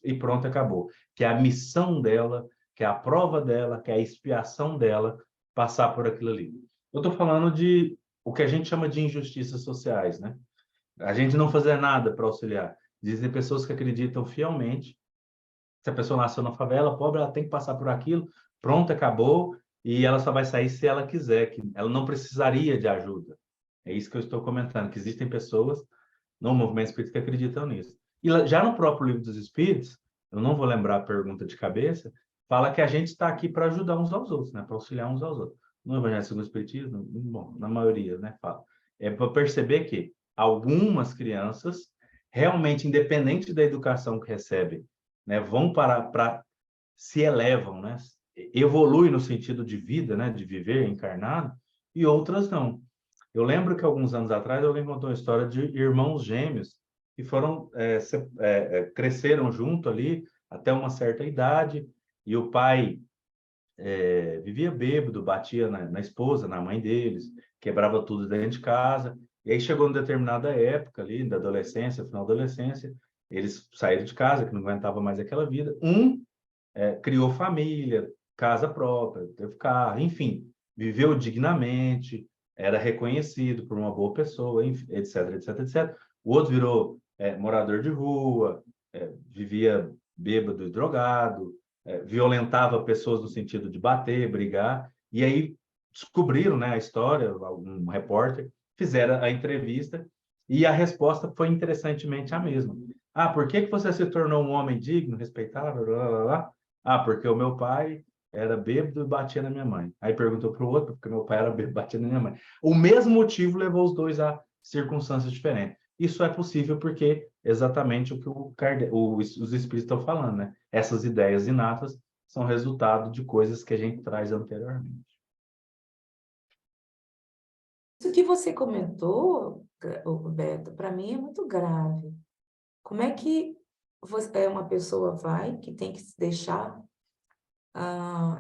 e pronto, acabou. Que é a missão dela, que é a prova dela, que é a expiação dela, passar por aquilo ali. Eu estou falando de o que a gente chama de injustiças sociais, né? A gente não fazer nada para auxiliar. Existem pessoas que acreditam fielmente. Se a pessoa nasceu na favela, pobre, ela tem que passar por aquilo, pronto, acabou, e ela só vai sair se ela quiser, que ela não precisaria de ajuda. É isso que eu estou comentando, que existem pessoas no movimento espírita que acreditam nisso. E já no próprio Livro dos Espíritos, eu não vou lembrar a pergunta de cabeça, fala que a gente está aqui para ajudar uns aos outros, né? Para auxiliar uns aos outros. No Evangelho segundo o Espiritismo, bom, na maioria, né? Fala. É para perceber que algumas crianças, realmente, independente da educação que recebem, né, vão para se elevam, né? Evolui no sentido de vida, né? De viver encarnado, e outras não. Eu lembro que alguns anos atrás alguém contou uma história de irmãos gêmeos que foram cresceram junto ali até uma certa idade e o pai vivia bêbado, batia na esposa, na mãe deles. quebrava tudo dentro de casa. E aí chegou uma determinada época ali, da adolescência, final da adolescência, eles saíram de casa, que não aguentava mais aquela vida. Criou família, casa própria, teve carro, enfim, viveu dignamente, era reconhecido por uma boa pessoa, enfim, etc, etc, etc. O outro virou morador de rua, vivia bêbado e drogado, violentava pessoas no sentido de bater, brigar, e aí descobriram, né, a história, um repórter, fizeram a entrevista, e a resposta foi interessantemente a mesma. Ah, por que que você se tornou um homem digno, respeitável, blá, blá, blá? Ah, porque o meu pai era bêbado e batia na minha mãe. Aí perguntou para o outro, porque meu pai era bêbado e batia na minha mãe. O mesmo motivo levou os dois a circunstâncias diferentes. Isso é possível porque exatamente o que os espíritos estão falando, né? Essas ideias inatas são resultado de coisas que a gente traz anteriormente.
Isso que você comentou, Beto, para mim é muito grave. Como é que uma pessoa vai que tem que se deixar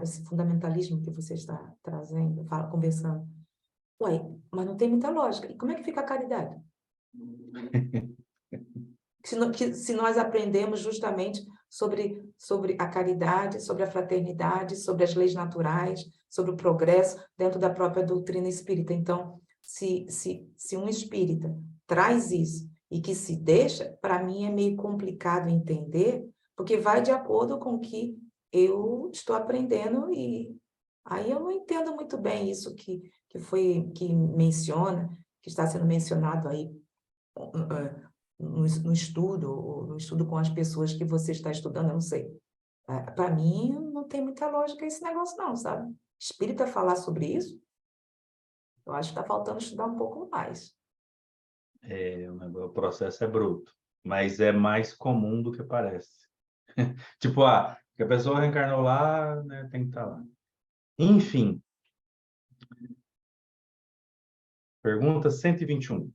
esse fundamentalismo que você está trazendo, conversando? Ué, mas não tem muita lógica. E como é que fica a caridade? Se nós aprendemos justamente sobre a caridade, sobre a fraternidade, sobre as leis naturais, sobre o progresso dentro da própria doutrina espírita. Então, se um espírita traz isso e que se deixa, para mim é meio complicado entender, porque vai de acordo com o que eu estou aprendendo e aí eu não entendo muito bem isso que menciona, que está sendo mencionado aí no estudo com as pessoas que você está estudando, eu não sei. Para mim, não tem muita lógica esse negócio não, sabe? Espírita falar sobre isso, eu acho que está faltando estudar um pouco mais.
O processo é bruto, mas é mais comum do que parece. Tipo, que a pessoa reencarnou lá, né, tem que estar lá. Enfim. Pergunta 121.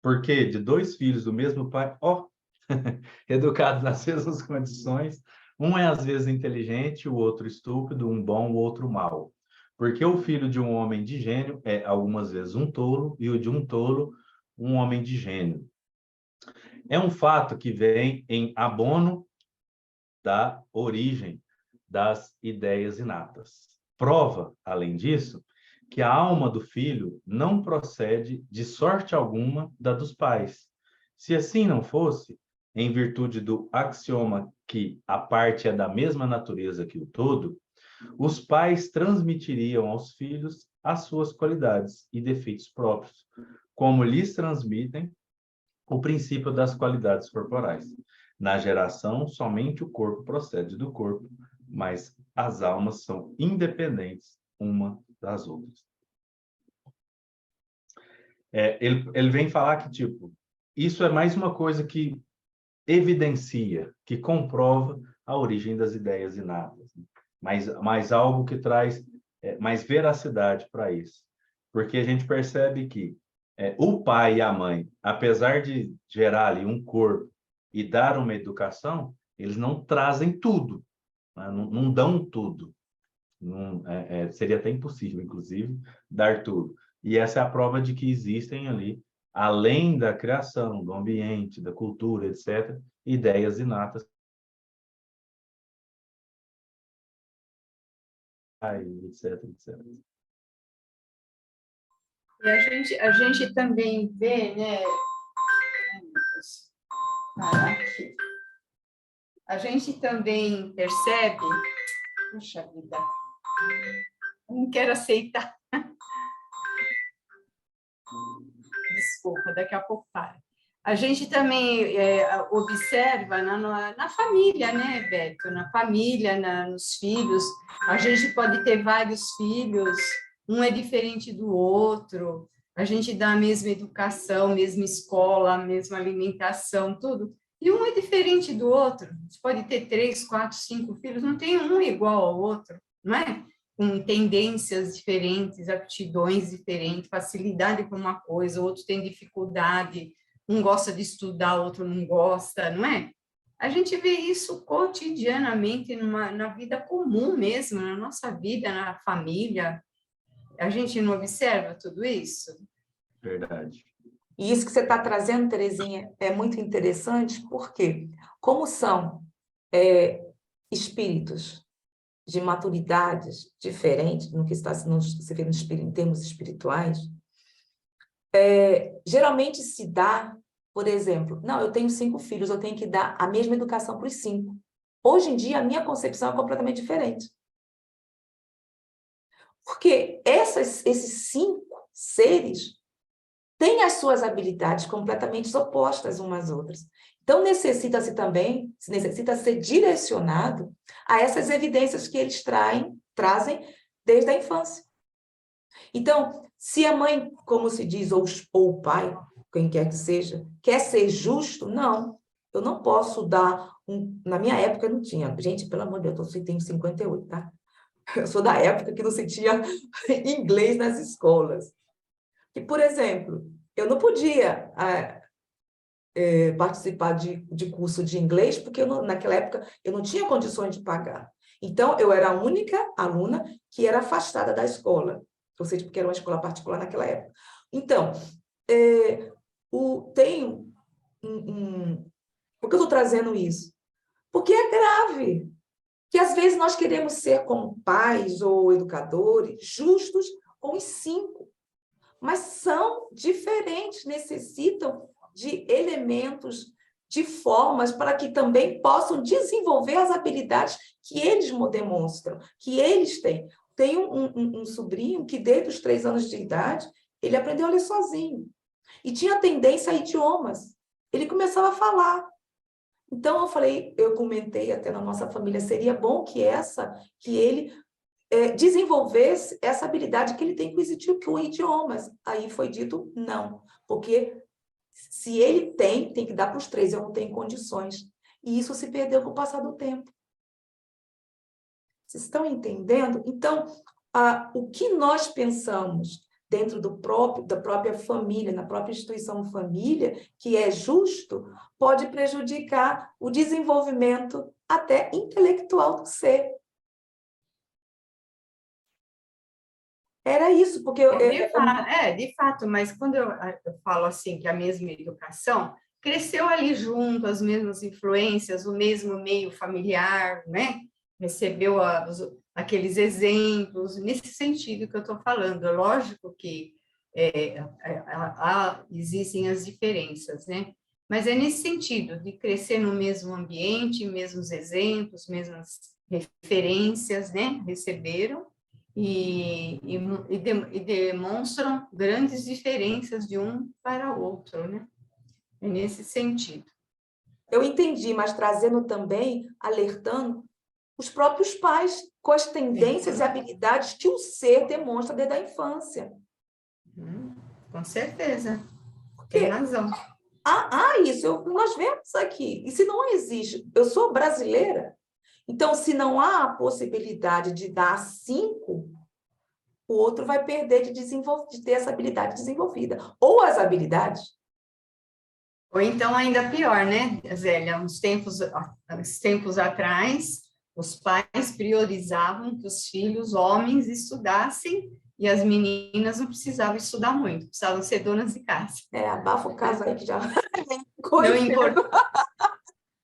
Por que de dois filhos do mesmo pai, educados nas mesmas condições, um é às vezes inteligente, o outro estúpido, um bom, o outro mau? Porque o filho de um homem de gênio é algumas vezes um tolo, e o de um tolo, um homem de gênio. É um fato que vem em abono da origem das ideias inatas. Prova, além disso, que a alma do filho não procede de sorte alguma da dos pais. Se assim não fosse, em virtude do axioma que a parte é da mesma natureza que o todo, os pais transmitiriam aos filhos as suas qualidades e defeitos próprios, como lhes transmitem o princípio das qualidades corporais. Na geração, somente o corpo procede do corpo, mas as almas são independentes uma das outras. Ele vem falar que, tipo, isso é mais uma coisa que evidencia, que comprova a origem das ideias inatas, né? Mas algo que traz mais veracidade para isso. Porque a gente percebe que o pai e a mãe, apesar de gerar ali um corpo e dar uma educação, eles não trazem tudo, né? Não dão tudo. Seria até impossível, inclusive, dar tudo. E essa é a prova de que existem ali, além da criação, do ambiente, da cultura, etc., ideias inatas, etc, etc.
E a gente também vê, né? Aqui. A gente também percebe, puxa vida, não quero aceitar. Desculpa, daqui a pouco para. A gente também observa na família, né, Beto? Na família, nos filhos. A gente pode ter vários filhos, um é diferente do outro, a gente dá a mesma educação, mesma escola, mesma alimentação, tudo. E um é diferente do outro. Você pode ter 3, 4, 5 filhos, não tem um igual ao outro, não é? Com tendências diferentes, aptidões diferentes, facilidade com uma coisa, outro tem dificuldade, um gosta de estudar, outro não gosta, não é? A gente vê isso cotidianamente na vida comum mesmo, na nossa vida, na família. A gente não observa tudo isso?
Verdade.
E isso que você está trazendo, Terezinha, é muito interessante, porque como são espíritos de maturidades diferentes no que está se vê em termos espirituais, geralmente se dá, por exemplo, não, eu tenho 5 filhos, eu tenho que dar a mesma educação para os 5. Hoje em dia, a minha concepção é completamente diferente. Porque esses 5 seres têm as suas habilidades completamente opostas umas às outras. Então, necessita ser direcionado a essas evidências que eles trazem desde a infância. Então, se a mãe, como se diz, ou o pai, quem quer que seja, quer ser justo, não. Eu não posso dar Na minha época não tinha. Gente, pelo amor de Deus, eu tenho 58, tá? Eu sou da época que não se tinha inglês nas escolas. E, por exemplo, eu não podia participar de curso de inglês, porque naquela época eu não tinha condições de pagar. Então, eu era a única aluna que era afastada da escola, ou seja, porque era uma escola particular naquela época. Então, tenho por que eu estou trazendo isso? Porque é grave. Que às vezes nós queremos ser como pais ou educadores justos com os 5, mas são diferentes, necessitam de elementos, de formas para que também possam desenvolver as habilidades que eles demonstram, que eles têm. Tenho um sobrinho que desde os 3 anos de idade, ele aprendeu a ler sozinho e tinha tendência a idiomas. Ele começava a falar. Então, eu comentei até na nossa família, seria bom que ele desenvolvesse essa habilidade que ele tem com idiomas. Aí foi dito não, porque se ele tem que dar para os 3, eu não tenho condições. E isso se perdeu com o passar do tempo. Vocês estão entendendo? Então, o que nós pensamos dentro da própria família, na própria instituição família, que é justo, pode prejudicar o desenvolvimento até intelectual do ser. Era isso, porque...
De fato, mas quando eu falo assim que a mesma educação cresceu ali junto, as mesmas influências, o mesmo meio familiar, né? Recebeu aqueles exemplos, nesse sentido que eu estou falando. É lógico que existem as diferenças, né? Mas é nesse sentido, de crescer no mesmo ambiente, mesmos exemplos, mesmas referências, né? Receberam, e demonstram grandes diferenças de um para o outro, né? É nesse sentido.
Eu entendi, mas trazendo também, alertando os próprios pais com as tendências e habilidades que o ser demonstra desde a infância.
Com certeza,
Porque
tem razão.
Nós vemos aqui. E se não existe, eu sou brasileira, então se não há a possibilidade de dar 5, o outro vai perder de ter essa habilidade desenvolvida. Ou as habilidades.
Ou então ainda pior, né, Zélia? Uns tempos atrás, os pais priorizavam que os filhos homens estudassem e as meninas não precisavam estudar muito, precisavam ser donas de casa.
Abafa o caso aí que já...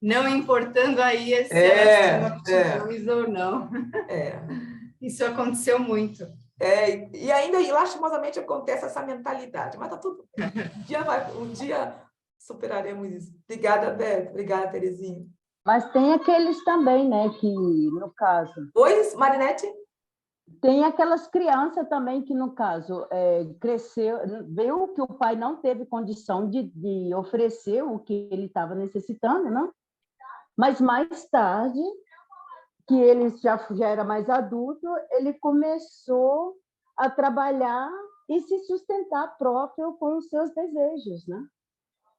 Não importando aí se elas tinham aptidões ou não. Isso aconteceu muito.
E ainda, lastimosamente, acontece essa mentalidade, mas tá tudo bem. Um dia superaremos isso. Obrigada, Beto. Obrigada, Terezinha.
Mas tem aqueles também, né, que, no caso...
Oi, Marinete?
Tem aquelas crianças também que, no caso, cresceu, viu que o pai não teve condição de oferecer o que ele estava necessitando, não? Mas mais tarde, que ele já era mais adulto, ele começou a trabalhar e se sustentar próprio com os seus desejos, né?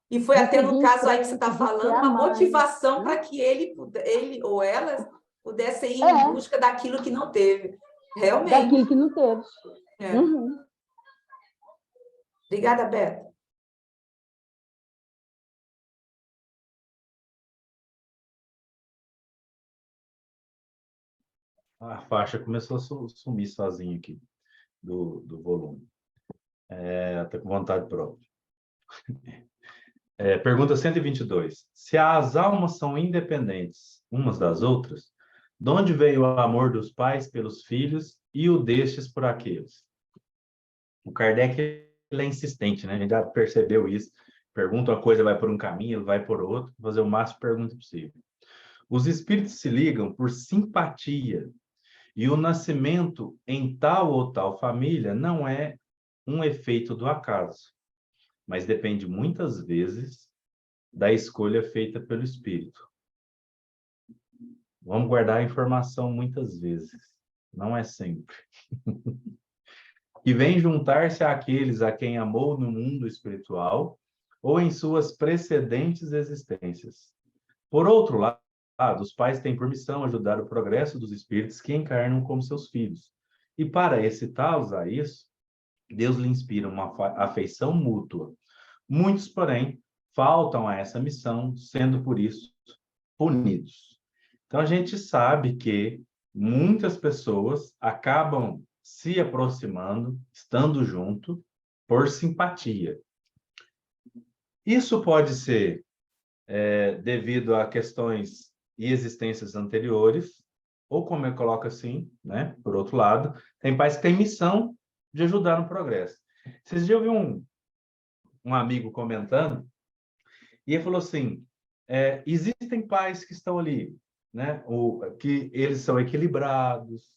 E foi até no caso aí que você está falando, uma motivação, né? Para que ele ou elas pudessem ir em busca daquilo que não teve. Realmente.
Daquilo que não teve.
Uhum. Obrigada, Beto.
A faixa começou a sumir sozinha aqui. do volume. Estou com vontade própria. Pergunta 122. Se as almas são independentes umas das outras, de onde veio o amor dos pais pelos filhos e o destes por aqueles? O Kardec ele é insistente, né? A gente já percebeu isso. Pergunta uma coisa, vai por um caminho, ele vai por outro, fazer o máximo de perguntas possível. Os espíritos se ligam por simpatia, e o nascimento em tal ou tal família não é um efeito do acaso, mas depende muitas vezes da escolha feita pelo espírito. Vamos guardar a informação muitas vezes, não é sempre. E vem juntar-se àqueles a quem amou no mundo espiritual ou em suas precedentes existências. Por outro lado, os pais têm por missão ajudar o progresso dos espíritos que encarnam como seus filhos. E para excitá-los a isso, Deus lhe inspira uma afeição mútua. Muitos, porém, faltam a essa missão, sendo por isso punidos. Então, a gente sabe que muitas pessoas acabam se aproximando, estando junto, por simpatia. Isso pode ser devido a questões e existências anteriores, ou como eu coloco assim, né? Por outro lado, tem pais que têm missão de ajudar no progresso. Esses dias eu vi um amigo comentando, e ele falou assim, existem pais que estão ali, né? Que eles são equilibrados,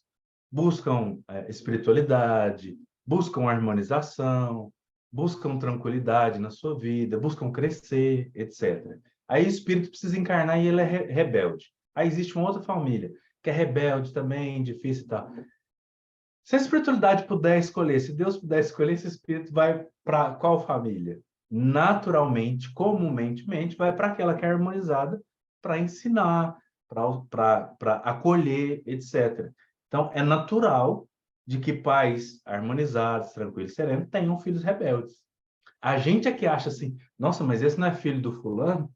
buscam espiritualidade, buscam harmonização, buscam tranquilidade na sua vida, buscam crescer, etc. Aí o espírito precisa encarnar e ele é rebelde. Aí existe uma outra família que é rebelde também, difícil e tal. Se a espiritualidade puder escolher, se Deus puder escolher, esse espírito vai para qual família? Naturalmente, comumente, vai para aquela que é harmonizada, para ensinar, para acolher, etc. Então, é natural de que pais harmonizados, tranquilos, serenos, tenham filhos rebeldes. A gente é que acha assim, nossa, mas esse não é filho do fulano?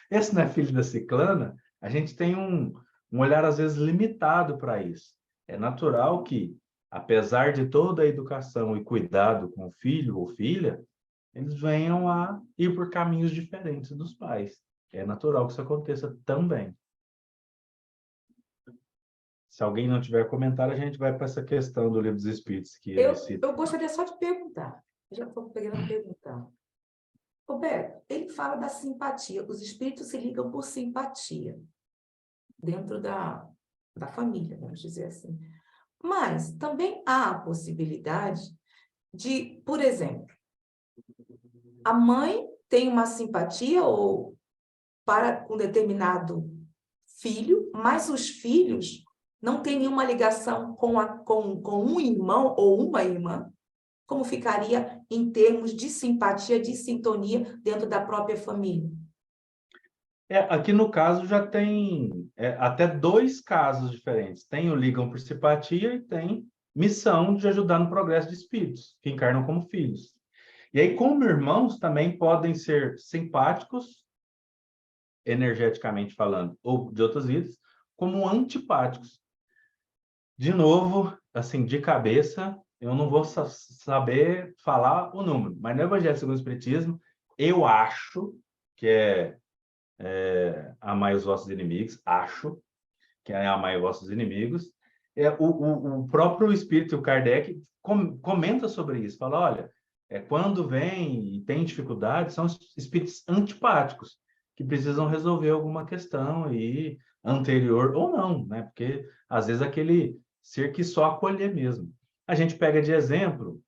Esse não é filho da ciclana? A gente tem um olhar, às vezes, limitado para isso. É natural que, apesar de toda a educação e cuidado com o filho ou filha, eles venham a ir por caminhos diferentes dos pais. É natural que isso aconteça também. Se alguém não tiver comentário, a gente vai para essa questão do Livro dos Espíritos.
Eu gostaria só de perguntar. Já estou pegando a perguntar. Roberto, ele fala da simpatia. Os espíritos se ligam por simpatia. Dentro da família, vamos dizer assim. Mas também há a possibilidade de, por exemplo, a mãe tem uma simpatia para um determinado filho, mas os filhos não têm nenhuma ligação com um irmão ou uma irmã, como ficaria em termos de simpatia, de sintonia dentro da própria família?
Aqui no caso já tem até 2 casos diferentes. Tem o ligam por simpatia e tem missão de ajudar no progresso de espíritos, que encarnam como filhos. E aí, como irmãos, também podem ser simpáticos, energeticamente falando, ou de outras vidas, como antipáticos. De novo, assim, de cabeça, eu não vou saber falar o número, mas no Evangelho segundo o Espiritismo, eu acho que amai os vossos inimigos, acho que é amai os vossos inimigos. O próprio Espírito, o Kardec, comenta sobre isso, fala, olha, quando vem e tem dificuldade, são espíritos antipáticos, que precisam resolver alguma questão e anterior ou não, né? Porque às vezes aquele ser que só acolher mesmo. A gente pega de exemplo,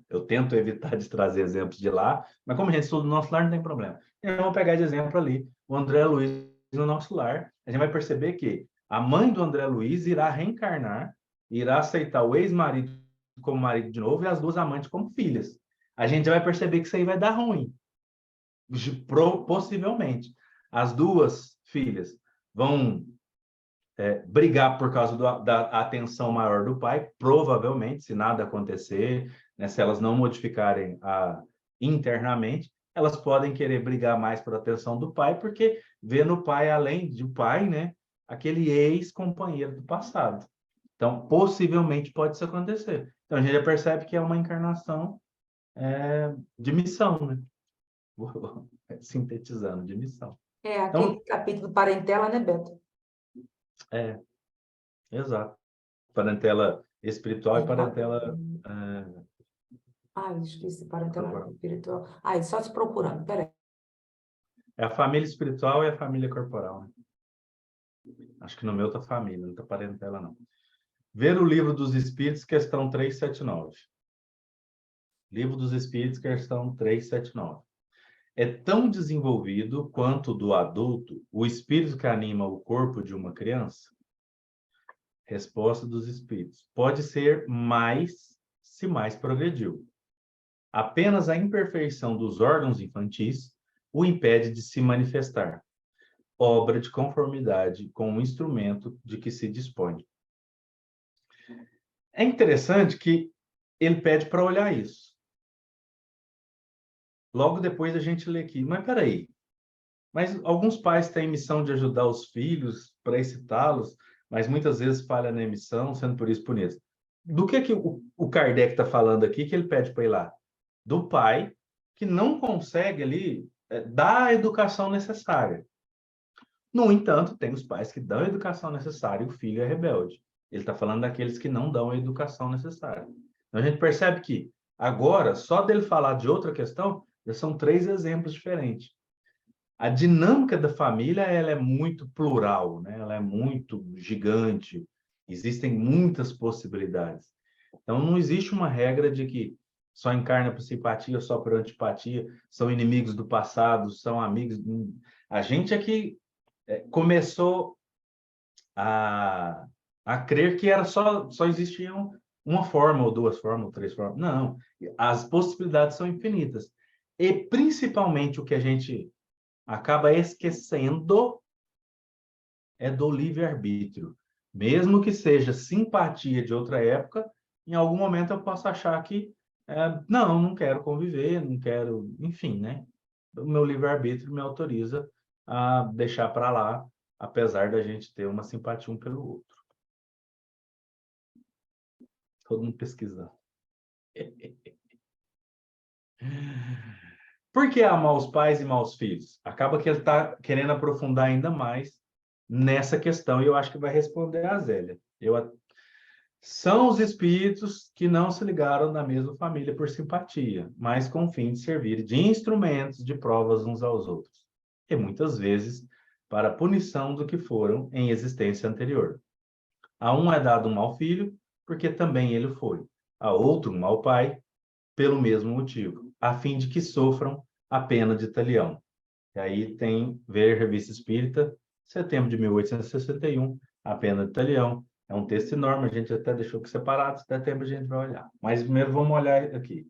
eu tento evitar de trazer exemplos de lá, mas como a gente estuda no nosso lar, não tem problema. Eu vou pegar de exemplo ali o André Luiz no nosso lar. A gente vai perceber que a mãe do André Luiz irá reencarnar, irá aceitar o ex-marido como marido de novo e as 2 amantes como filhas. A gente já vai perceber que isso aí vai dar ruim. Possivelmente. As 2 filhas vão brigar por causa da atenção maior do pai, provavelmente, se nada acontecer, né, se elas não modificarem internamente, elas podem querer brigar mais por atenção do pai, porque vê no pai, além do pai, né, aquele ex-companheiro do passado. Então, possivelmente pode isso acontecer. Então, a gente já percebe que é uma encarnação de missão, né? Sintetizando, de missão.
É
Então,
aquele capítulo do parentela, né, Beto?
exato. Parentela espiritual e parentela
Esqueci, parentela
corporal.
espiritual. Só se procurando, peraí.
É a família espiritual e a família corporal, né? Acho que no meu tá família, não tá parentela, não. Ver o Livro dos Espíritos, questão 379. Livro dos Espíritos, questão 379. É tão desenvolvido quanto do adulto o espírito que anima o corpo de uma criança? Resposta dos espíritos. Pode ser mais, se mais progrediu. Apenas a imperfeição dos órgãos infantis o impede de se manifestar, obra de conformidade com o instrumento de que se dispõe. É interessante que ele pede para olhar isso. Logo depois a gente lê aqui, mas peraí, mas alguns pais têm missão de ajudar os filhos para excitá-los, mas muitas vezes falha na emissão, sendo por isso punido. Do que o Kardec está falando aqui que ele pede para ir lá? Do pai que não consegue ali dar a educação necessária. No entanto, tem os pais que dão a educação necessária e o filho é rebelde. Ele está falando daqueles que não dão a educação necessária. Então, a gente percebe que agora, só dele falar de outra questão, já são 3 exemplos diferentes. A dinâmica da família ela é muito plural, né? Ela é muito gigante. Existem muitas possibilidades. Então, não existe uma regra de que só encarna por simpatia, só por antipatia, são inimigos do passado, são amigos. A gente é que começou a crer que era só existiam uma forma, ou 2 formas, ou 3 formas. Não, as possibilidades são infinitas. E, principalmente, o que a gente acaba esquecendo é do livre-arbítrio. Mesmo que seja simpatia de outra época, em algum momento eu posso achar que não quero conviver, não quero, enfim, né? O meu livre-arbítrio me autoriza a deixar para lá, apesar da gente ter uma simpatia um pelo outro. Todo mundo pesquisando. Por que há maus pais e maus filhos? Acaba que ele está querendo aprofundar ainda mais nessa questão, e eu acho que vai responder a Zélia. São os espíritos que não se ligaram na mesma família por simpatia, mas com o fim de servir de instrumentos de provas uns aos outros, e muitas vezes para a punição do que foram em existência anterior. A um é dado um mau filho, porque também ele foi. A outro um mau pai, pelo mesmo motivo, a fim de que sofram a pena de talião. E aí tem ver Revista Espírita, setembro de 1861, a pena de talião. É um texto enorme, a gente até deixou aqui separado, se der tempo a gente vai olhar. Mas primeiro vamos olhar aqui.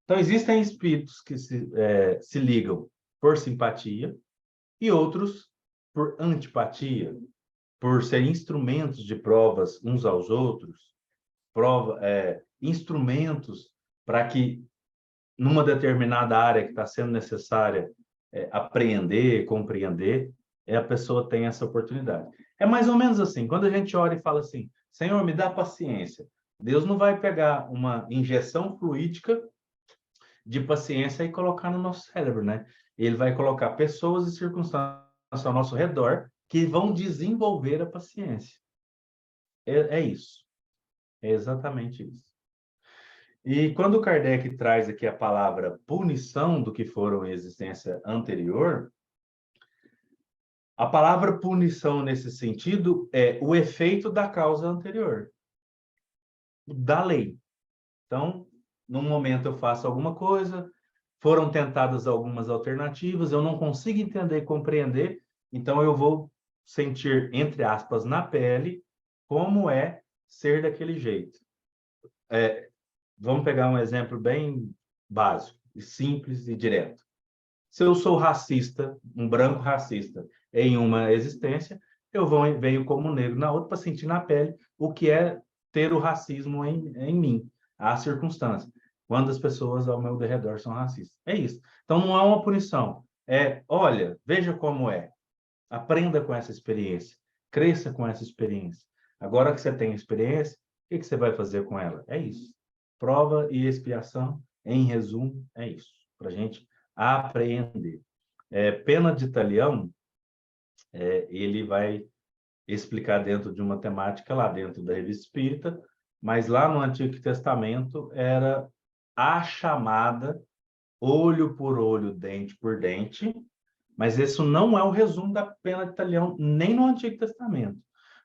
Então, existem espíritos que se ligam por simpatia e outros por antipatia, por ser instrumentos de provas uns aos outros, instrumentos para que, numa determinada área que está sendo necessária apreender, compreender, a pessoa tem essa oportunidade. É mais ou menos assim, quando a gente ora e fala assim, Senhor, me dá paciência. Deus não vai pegar uma injeção fluídica de paciência e colocar no nosso cérebro, né? Ele vai colocar pessoas e circunstâncias ao nosso redor que vão desenvolver a paciência. É isso. É exatamente isso. E quando Kardec traz aqui a palavra punição do que foram em existência anterior, a palavra punição nesse sentido é o efeito da causa anterior, da lei. Então, num momento eu faço alguma coisa, foram tentadas algumas alternativas, eu não consigo entender e compreender, então eu vou sentir, entre aspas, na pele, como é ser daquele jeito. Vamos pegar um exemplo bem básico, simples e direto. Se eu sou racista, um branco racista, em uma existência, eu venho como negro na outra para sentir na pele o que é ter o racismo em mim, a circunstância, quando as pessoas ao meu redor são racistas. É isso. Então, não é uma punição. Olha, veja como é. Aprenda com essa experiência. Cresça com essa experiência. Agora que você tem experiência, o que você vai fazer com ela? É isso. Prova e expiação, em resumo, é isso. Para a gente aprender. Pena de Talião, ele vai explicar dentro de uma temática lá dentro da Revista Espírita, mas lá no Antigo Testamento era a chamada olho por olho, dente por dente, mas isso não é o resumo da pena de Talião, nem no Antigo Testamento.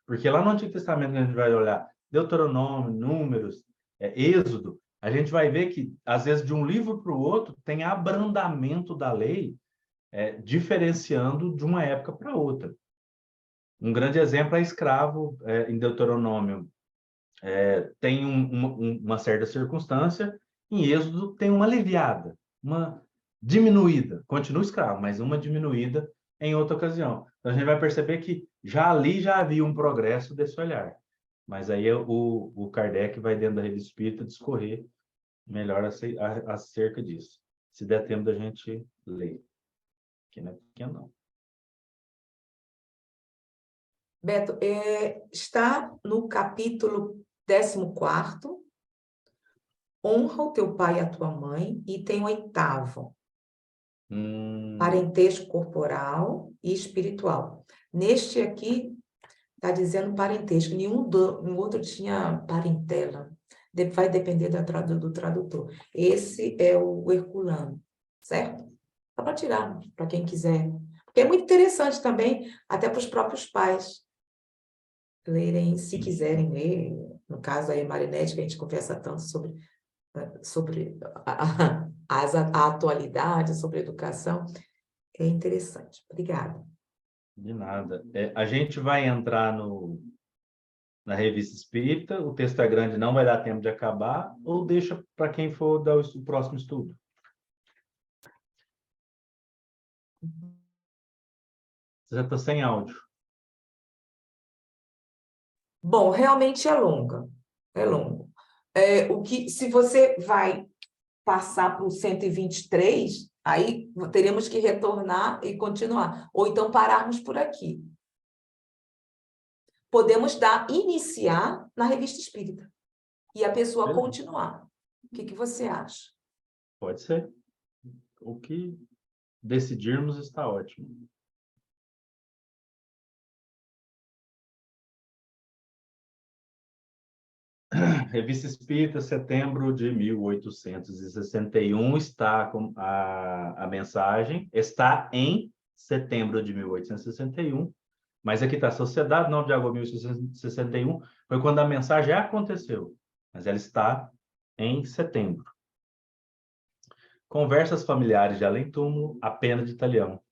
Porque lá no Antigo Testamento, a gente vai olhar Deuteronômio, Números, Êxodo, a gente vai ver que, às vezes, de um livro para o outro, tem abrandamento da lei, diferenciando de uma época para outra. Um grande exemplo é escravo, em Deuteronômio. Tem uma certa circunstância, em Êxodo tem uma aliviada, uma diminuída, continua escravo, mas uma diminuída em outra ocasião. Então, a gente vai perceber que já ali já havia um progresso desse olhar. Mas aí o Kardec vai, dentro da Revista Espírita, discorrer melhor acerca disso. Se der tempo da gente ler. Que não é pequeno, não.
Beto, está no capítulo 14º, honra o teu pai e a tua mãe, e tem o 8º, parentesco corporal e espiritual. Neste aqui, está dizendo parentesco, nenhum outro tinha parentela. Vai depender do tradutor. Esse é o Herculano, certo? Dá para tirar, para quem quiser. Porque é muito interessante também, até para os próprios pais lerem, se quiserem ler. No caso aí, Marinete, que a gente conversa tanto sobre a atualidade, sobre a educação. É interessante. Obrigada.
De nada. A gente vai entrar na Revista Espírita, o texto é grande, não vai dar tempo de acabar, ou deixa para quem for dar o próximo estudo? Você já está sem áudio.
Bom, realmente é longa. É longo. Se você vai passar para o 123, aí teremos que retornar e continuar. Ou então pararmos por aqui. Podemos iniciar na Revista Espírita. E a pessoa continuar. O que você acha?
Pode ser. O que decidirmos está ótimo. Revista Espírita, setembro de 1861, está com a mensagem, está em setembro de 1861, mas aqui está Sociedade, 9 de agosto de 1861, foi quando a mensagem aconteceu, mas ela está em setembro. Conversas familiares de além-túmulo, a pena de Talião.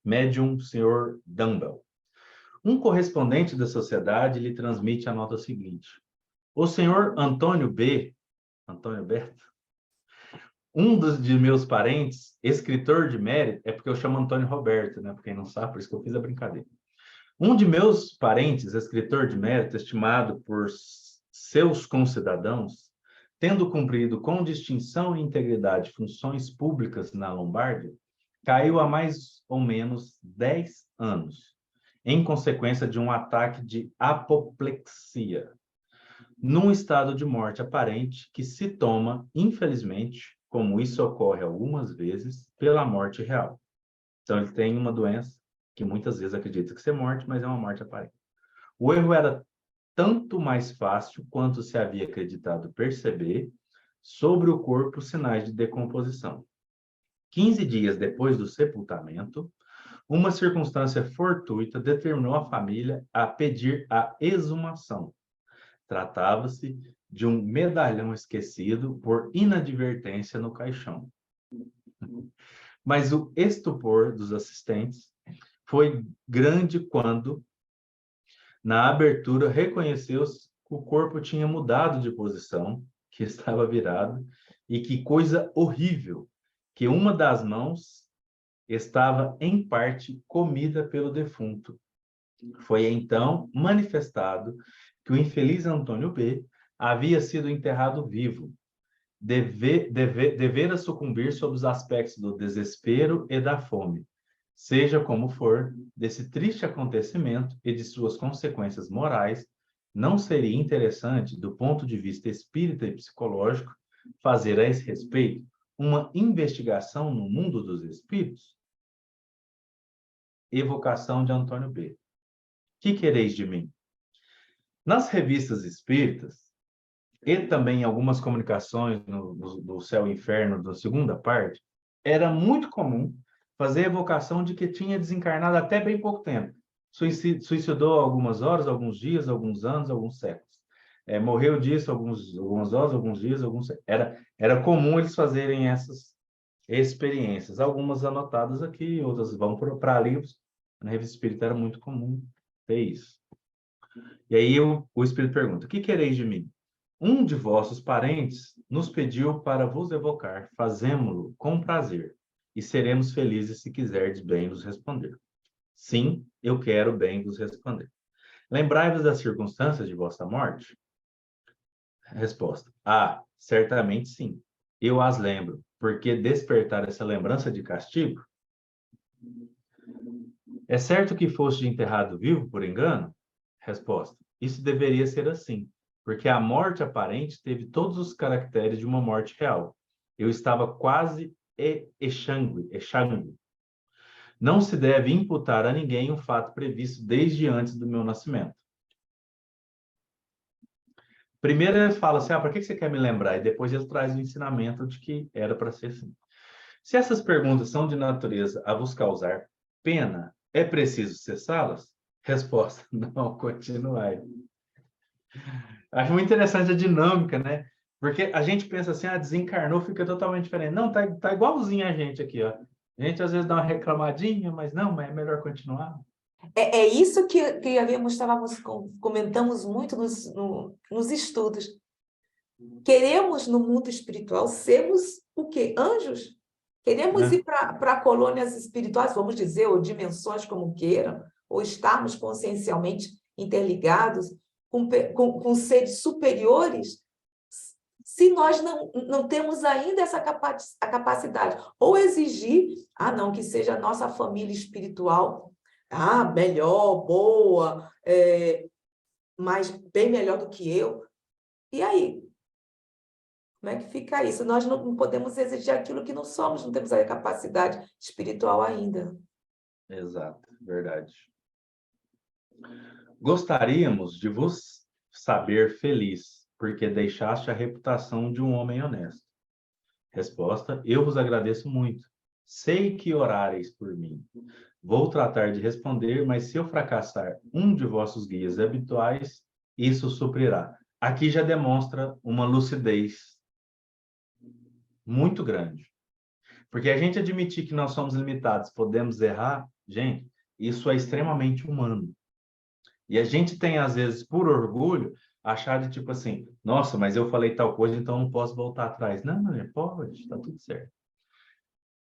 Médium, Sr. Dumbbell. Um correspondente da sociedade lhe transmite a nota seguinte. O senhor Antônio Berto, de meus parentes, escritor de mérito, é porque eu chamo Antônio Roberto, né? Para quem não sabe, por isso que eu fiz a brincadeira. Um de meus parentes, escritor de mérito, estimado por seus concidadãos, tendo cumprido com distinção e integridade funções públicas na Lombardia, caiu há mais ou menos 10 anos, em consequência de um ataque de apoplexia, num estado de morte aparente que se toma, infelizmente, como isso ocorre algumas vezes, pela morte real. Então, ele tem uma doença que muitas vezes acredita que é morte, mas é uma morte aparente. O erro era tanto mais fácil quanto se havia acreditado perceber sobre o corpo sinais de decomposição. 15 dias depois do sepultamento, uma circunstância fortuita determinou a família a pedir a exumação. Tratava-se de um medalhão esquecido por inadvertência no caixão. Mas o estupor dos assistentes foi grande quando, na abertura, reconheceu-se que o corpo tinha mudado de posição, que estava virado, e que coisa horrível, que uma das mãos estava, em parte, comida pelo defunto. Foi então manifestado que o infeliz Antônio B. havia sido enterrado vivo, devera sucumbir sob os aspectos do desespero e da fome, Seja como for, desse triste acontecimento e de suas consequências morais, não seria interessante, do ponto de vista espírita e psicológico, fazer a esse respeito uma investigação no mundo dos espíritos? Evocação de Antônio B. Que quereis de mim? Nas revistas espíritas, e também em algumas comunicações do Céu e Inferno, da segunda parte, era muito comum fazer evocação de que tinha desencarnado até bem pouco tempo. Suicidou algumas horas, alguns dias, alguns anos, alguns séculos. Morreu disso algumas horas, alguns dias, alguns séculos. Era comum eles fazerem essas experiências. Algumas anotadas aqui, outras vão para livros. Na revista espírita era muito comum ter isso. E aí o Espírito pergunta, que quereis de mim? Um de vossos parentes nos pediu para vos evocar, fazemo-lo com prazer, e seremos felizes se quiserdes bem nos responder. Sim, eu quero bem vos responder. Lembrai-vos das circunstâncias de vossa morte? Resposta. Certamente sim. Eu as lembro, porque despertar essa lembrança de castigo? É certo que foste enterrado vivo por engano? Resposta. Isso deveria ser assim, porque a morte aparente teve todos os caracteres de uma morte real. Eu estava quase exangue. Não se deve imputar a ninguém um fato previsto desde antes do meu nascimento. Primeiro ele fala assim, para que você quer me lembrar? E depois ele traz o ensinamento de que era para ser assim. Se essas perguntas são de natureza a vos causar pena, é preciso cessá-las? Resposta, não, continuai. Acho muito interessante a dinâmica, né? Porque a gente pensa assim, desencarnou, fica totalmente diferente. Não, tá igualzinho a gente aqui, ó. A gente às vezes dá uma reclamadinha, mas não, é melhor continuar.
É isso que comentamos muito nos estudos. Queremos, no mundo espiritual, sermos o quê? Anjos? Queremos ir para colônias espirituais, vamos dizer, ou dimensões, como queiram, ou estarmos consciencialmente interligados com seres superiores, se nós não temos ainda essa a capacidade, ou exigir, não, que seja a nossa família espiritual, melhor, boa, mas bem melhor do que eu. E aí? Como é que fica isso? Nós não podemos exigir aquilo que não somos, não temos a capacidade espiritual ainda.
Exato, verdade. Gostaríamos de vos saber feliz, porque deixaste a reputação de um homem honesto. Resposta, eu vos agradeço muito. Sei que orareis por mim. Vou tratar de responder, mas se eu fracassar um de vossos guias habituais, isso suprirá. Aqui já demonstra uma lucidez muito grande. Porque a gente admitir que nós somos limitados, podemos errar, gente, isso é extremamente humano. E a gente tem, às vezes, por orgulho, achar de tipo assim, nossa, mas eu falei tal coisa, então não posso voltar atrás. Não, pode, está tudo certo.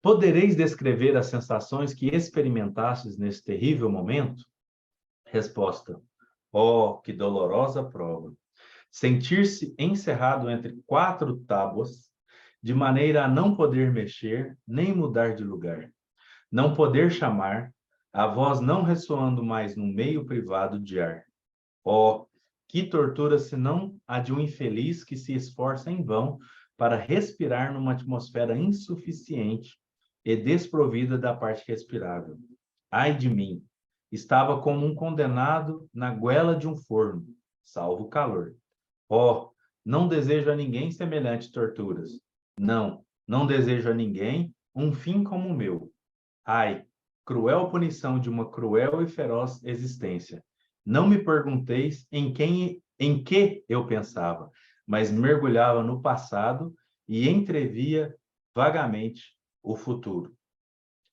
Podereis descrever as sensações que experimentastes nesse terrível momento? Resposta. Oh, que dolorosa prova! Sentir-se encerrado entre 4 tábuas, de maneira a não poder mexer, nem mudar de lugar. Não poder chamar, a voz não ressoando mais no meio privado de ar. Oh, que tortura senão a de um infeliz que se esforça em vão para respirar numa atmosfera insuficiente e desprovida da parte respirável. Ai de mim! Estava como um condenado na goela de um forno, salvo o calor. Oh, não desejo a ninguém semelhantes torturas. Não desejo a ninguém um fim como o meu. Ai, cruel punição de uma cruel e feroz existência. Não me pergunteis em que eu pensava, mas mergulhava no passado e entrevia vagamente o futuro.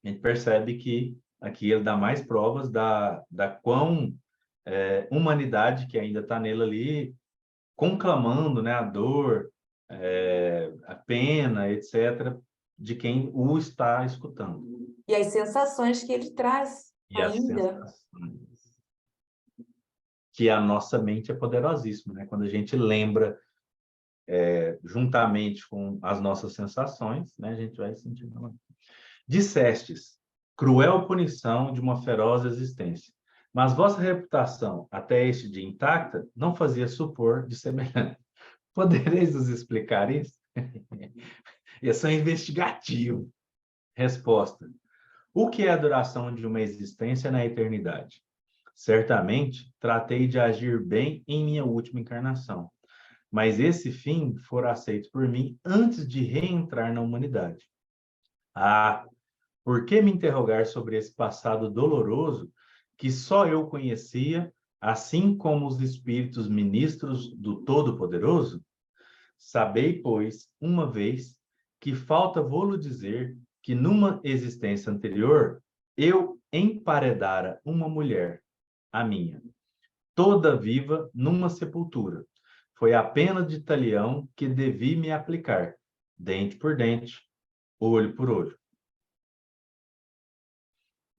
A gente percebe que aqui ele dá mais provas da quão humanidade que ainda está nele ali, conclamando, né, a dor, a pena, etc., de quem o está escutando.
E as sensações que ele traz
E as
ainda.
sensações. Que a nossa mente é poderosíssima, né? Quando a gente lembra juntamente com as nossas sensações, né, a gente vai sentindo. Dissestes, cruel punição de uma feroz existência. Mas vossa reputação, até este dia intacta, não fazia supor de semelhante. Podereis nos explicar isso? Isso é investigativo. Resposta. O que é a duração de uma existência na eternidade? Certamente, tratei de agir bem em minha última encarnação, mas esse fim fora aceito por mim antes de reentrar na humanidade. Ah, por que me interrogar sobre esse passado doloroso que só eu conhecia, assim como os espíritos ministros do Todo-Poderoso? Sabei, pois, uma vez, que falta vou-lo dizer que numa existência anterior eu emparedara uma mulher, a minha, toda viva numa sepultura. Foi a pena de talião que devi me aplicar, dente por dente, olho por olho.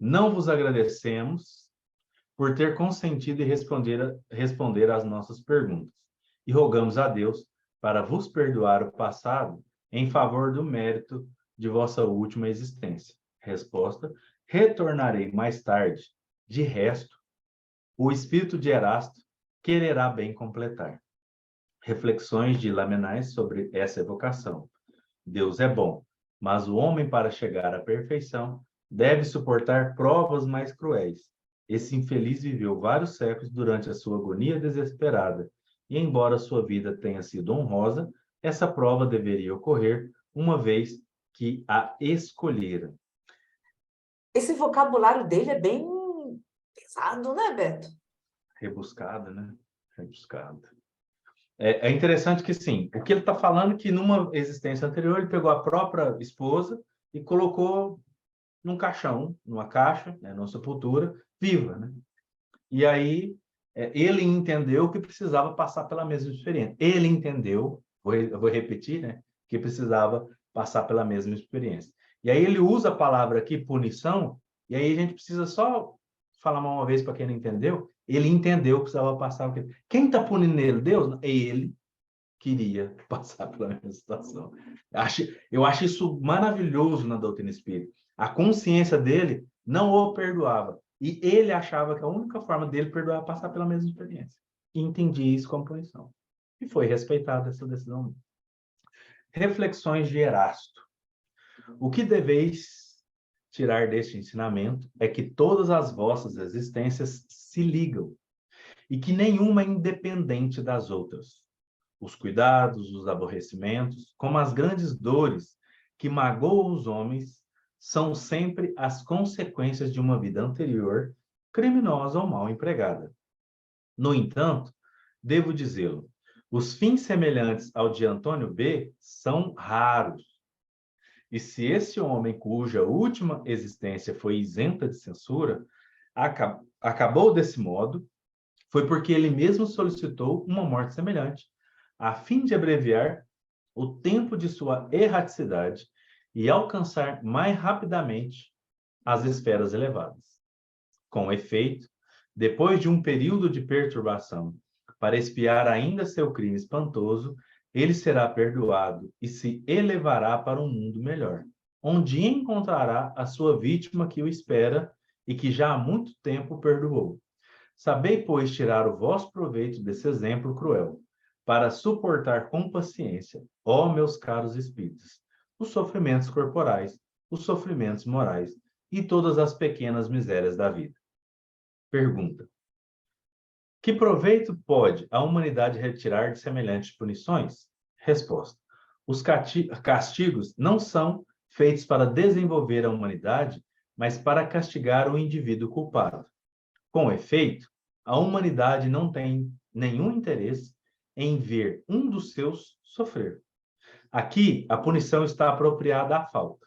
Não vos agradecemos por ter consentido e responder às nossas perguntas, e rogamos a Deus para vos perdoar o passado em favor do mérito de vossa última existência. Resposta: retornarei mais tarde. De resto, o espírito de Erasto quererá bem completar. Reflexões de Lamennais sobre essa evocação. Deus é bom, mas o homem, para chegar à perfeição, deve suportar provas mais cruéis. Esse infeliz viveu vários séculos durante a sua agonia desesperada, e embora sua vida tenha sido honrosa, essa prova deveria ocorrer uma vez que a escolhera.
Esse vocabulário dele é bem pesado, né, Beto?
Rebuscada, né? Rebuscada. É interessante que, sim, o que ele está falando é que numa existência anterior ele pegou a própria esposa e colocou num caixão, numa caixa, né, numa sepultura, viva, né? E aí ele entendeu que precisava passar pela mesma experiência. Ele entendeu, vou repetir, né, que precisava passar pela mesma experiência. E aí ele usa a palavra aqui, punição, e aí a gente precisa só falar uma vez para quem não entendeu, ele entendeu que precisava passar. Quem está punindo ele? Deus? Ele queria passar pela mesma situação. Eu acho isso maravilhoso na doutrina espírita. A consciência dele não o perdoava. E ele achava que a única forma dele perdoar era passar pela mesma experiência. E entendia isso como punição. E foi respeitada essa decisão. Reflexões de Erasto. O que deveis tirar deste ensinamento é que todas as vossas existências se ligam e que nenhuma é independente das outras. Os cuidados, os aborrecimentos, como as grandes dores que magoam os homens, são sempre as consequências de uma vida anterior, criminosa ou mal empregada. No entanto, devo dizê-lo, os fins semelhantes ao de Antônio B. são raros. E se esse homem, cuja última existência foi isenta de censura, acabou desse modo, foi porque ele mesmo solicitou uma morte semelhante, a fim de abreviar o tempo de sua erraticidade e alcançar mais rapidamente as esferas elevadas. Com efeito, depois de um período de perturbação, para expiar ainda seu crime espantoso, ele será perdoado e se elevará para um mundo melhor, onde encontrará a sua vítima que o espera e que já há muito tempo perdoou. Sabei, pois, tirar o vosso proveito desse exemplo cruel, para suportar com paciência, ó meus caros espíritos, os sofrimentos corporais, os sofrimentos morais e todas as pequenas misérias da vida. Pergunta: que proveito pode a humanidade retirar de semelhantes punições? Resposta: os castigos não são feitos para desenvolver a humanidade, mas para castigar o indivíduo culpado. Com efeito, a humanidade não tem nenhum interesse em ver um dos seus sofrer. Aqui, a punição está apropriada à falta.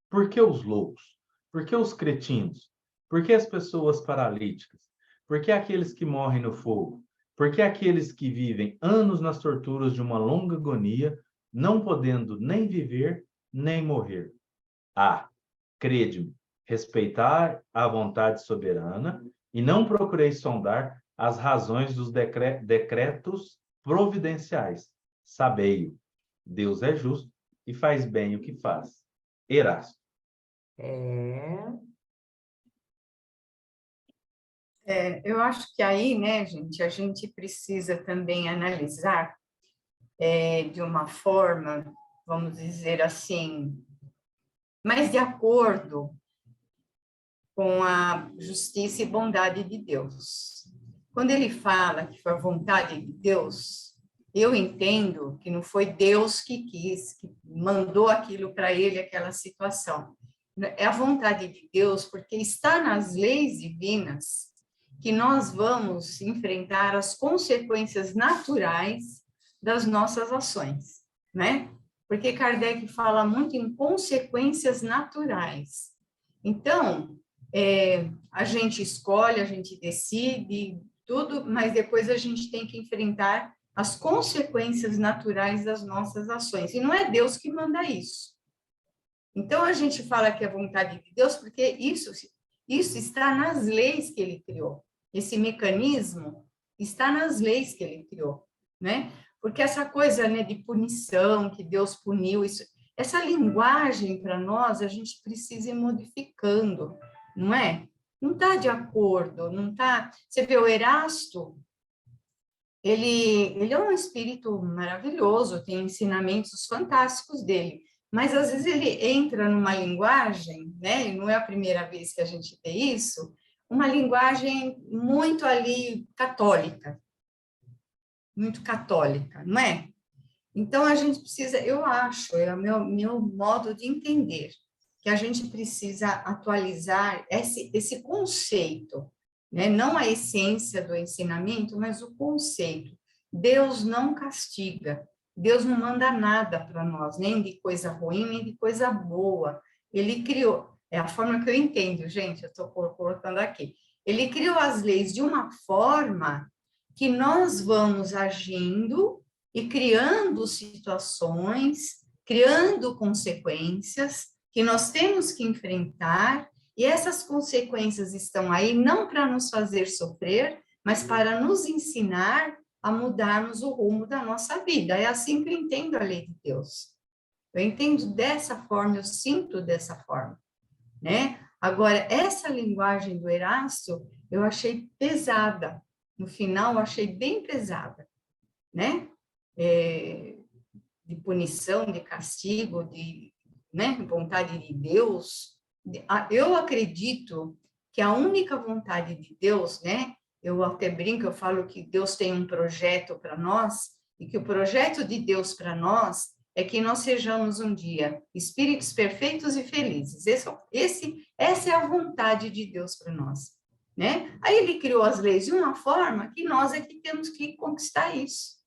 Por que os loucos? Por que os cretinos? Por que as pessoas paralíticas? Por que aqueles que morrem no fogo? Por que aqueles que vivem anos nas torturas de uma longa agonia, não podendo nem viver, nem morrer? Crede-me, respeitar a vontade soberana e não procurei sondar as razões dos decretos providenciais. Sabei-o, Deus é justo e faz bem o que faz. Erasto.
Eu acho que aí, né, gente, a gente precisa também analisar de uma forma, vamos dizer assim, mais de acordo com a justiça e bondade de Deus. Quando ele fala que foi a vontade de Deus, eu entendo que não foi Deus que quis, que mandou aquilo para ele, aquela situação. É a vontade de Deus, porque está nas leis divinas que nós vamos enfrentar as consequências naturais das nossas ações, né? Porque Kardec fala muito em consequências naturais. Então, a gente escolhe, a gente decide tudo, mas depois a gente tem que enfrentar as consequências naturais das nossas ações. E não é Deus que manda isso. Então, a gente fala que é vontade de Deus porque isso está nas leis que ele criou. Esse mecanismo está nas leis que ele criou, né? Porque essa coisa, né, de punição, que Deus puniu, essa linguagem para nós, a gente precisa ir modificando, não é? Não está de acordo, não está... Você vê, o Erasto, ele é um espírito maravilhoso, tem ensinamentos fantásticos dele, mas às vezes ele entra numa linguagem, né? E não é a primeira vez que a gente vê isso, uma linguagem muito ali católica, muito católica, não é? Então a gente precisa, eu acho, é o meu modo de entender, que a gente precisa atualizar esse conceito, né? Não a essência do ensinamento, mas o conceito. Deus não castiga, Deus não manda nada para nós, nem de coisa ruim, nem de coisa boa. Ele criou, é a forma que eu entendo, gente, eu estou colocando aqui. Ele criou as leis de uma forma que nós vamos agindo e criando situações, criando consequências que nós temos que enfrentar, e essas consequências estão aí não para nos fazer sofrer, mas para nos ensinar a mudarmos o rumo da nossa vida. É assim que eu entendo a lei de Deus. Eu entendo dessa forma, eu sinto dessa forma, né? Agora, essa linguagem do Erasto, eu achei pesada. No final, eu achei bem pesada, né? De punição, de castigo, de, né, vontade de Deus. Eu acredito que a única vontade de Deus, né? Eu até brinco, eu falo que Deus tem um projeto para nós, e que o projeto de Deus para nós é que nós sejamos um dia espíritos perfeitos e felizes. Essa é a vontade de Deus para nós, né? Aí ele criou as leis de uma forma que nós é que temos que conquistar isso.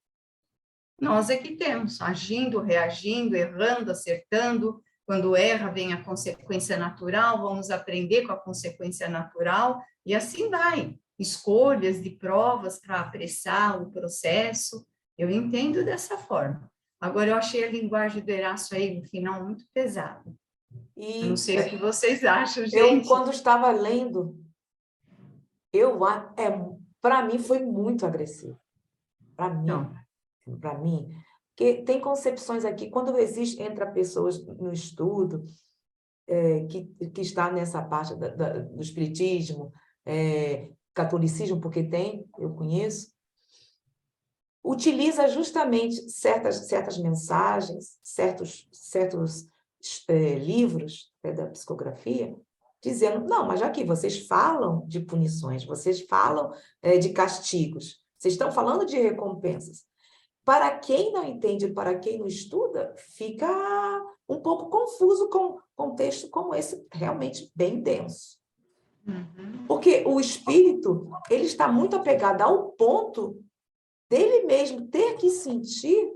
Nós é que temos, agindo, reagindo, errando, acertando. Quando erra, vem a consequência natural, vamos aprender com a consequência natural, e assim vai. Escolhas de provas para apressar o processo, eu entendo dessa forma. Agora, eu achei a linguagem do Erasto aí, no final, muito pesada. Eu não sei o que vocês acham, gente.
Eu, quando estava lendo, para mim foi muito agressivo. Para mim, porque tem concepções aqui, quando entra pessoas no estudo, que está nessa parte do espiritismo, catolicismo, porque eu conheço, utiliza justamente certas mensagens, certos livros da psicografia, dizendo, não, mas já que vocês falam de punições, vocês falam de castigos, vocês estão falando de recompensas. Para quem não entende, para quem não estuda, fica um pouco confuso com um texto como esse, realmente bem denso.
Uhum.
Porque o espírito, ele está muito apegado ao ponto dele mesmo ter que sentir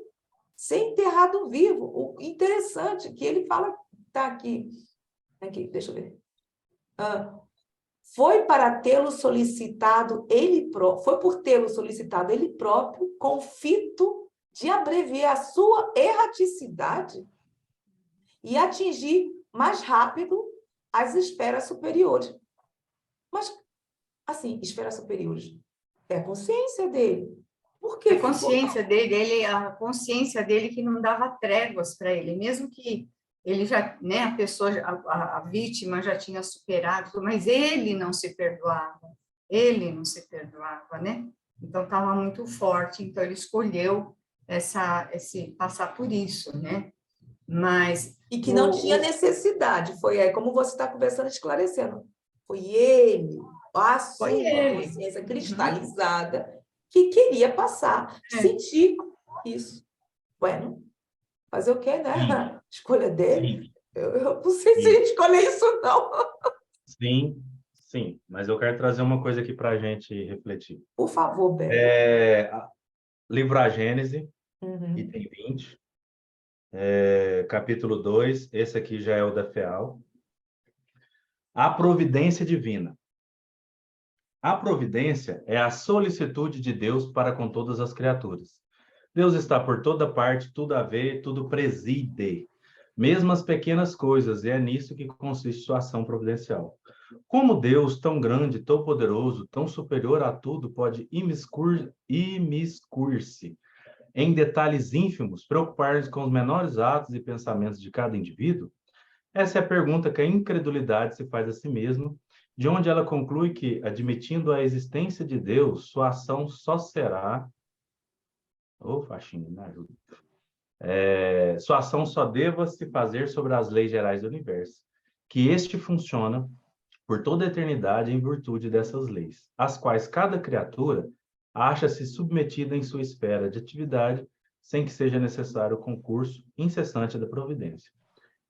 ser enterrado vivo. O interessante que ele fala, está aqui, deixa eu ver. Foi por tê-lo solicitado ele próprio, com o fito de abreviar a sua erraticidade e atingir mais rápido as esferas superiores. Mas, assim, esferas superiores, é a consciência dele. Por quê?
A consciência dele que não dava tréguas para ele, mesmo que ele já, né, a pessoa, a vítima já tinha superado, mas ele não se perdoava. ele não se perdoava, né? Então estava muito forte, então ele escolheu passar por isso, né? Mas
E que não tinha necessidade. Foi aí, como você está conversando, esclarecendo. Foi ele, a sua
Foi ele.
consciência cristalizada, que queria passar, sentir isso. Bueno, fazer o quê, né? Escolha dele. Eu não sei se escolher isso, não.
Sim, sim. Mas eu quero trazer uma coisa aqui para a gente refletir.
Por favor, Beto.
Livro A Gênese,
Uhum.
item 20, capítulo 2, esse aqui já é o da FEAL. A providência divina. A providência é a solicitude de Deus para com todas as criaturas. Deus está por toda parte, tudo a ver, tudo preside, mesmo as pequenas coisas, e é nisso que consiste sua ação providencial. Como Deus, tão grande, tão poderoso, tão superior a tudo, pode imiscuir-se em detalhes ínfimos, preocupar-se com os menores atos e pensamentos de cada indivíduo? Essa é a pergunta que a incredulidade se faz a si mesma, de onde ela conclui que, admitindo a existência de Deus, sua ação só será... faixinha, me ajuda. Sua ação só deva se fazer sobre as leis gerais do universo, que este funciona por toda a eternidade em virtude dessas leis, as quais cada criatura acha-se submetida em sua esfera de atividade, sem que seja necessário o concurso incessante da providência.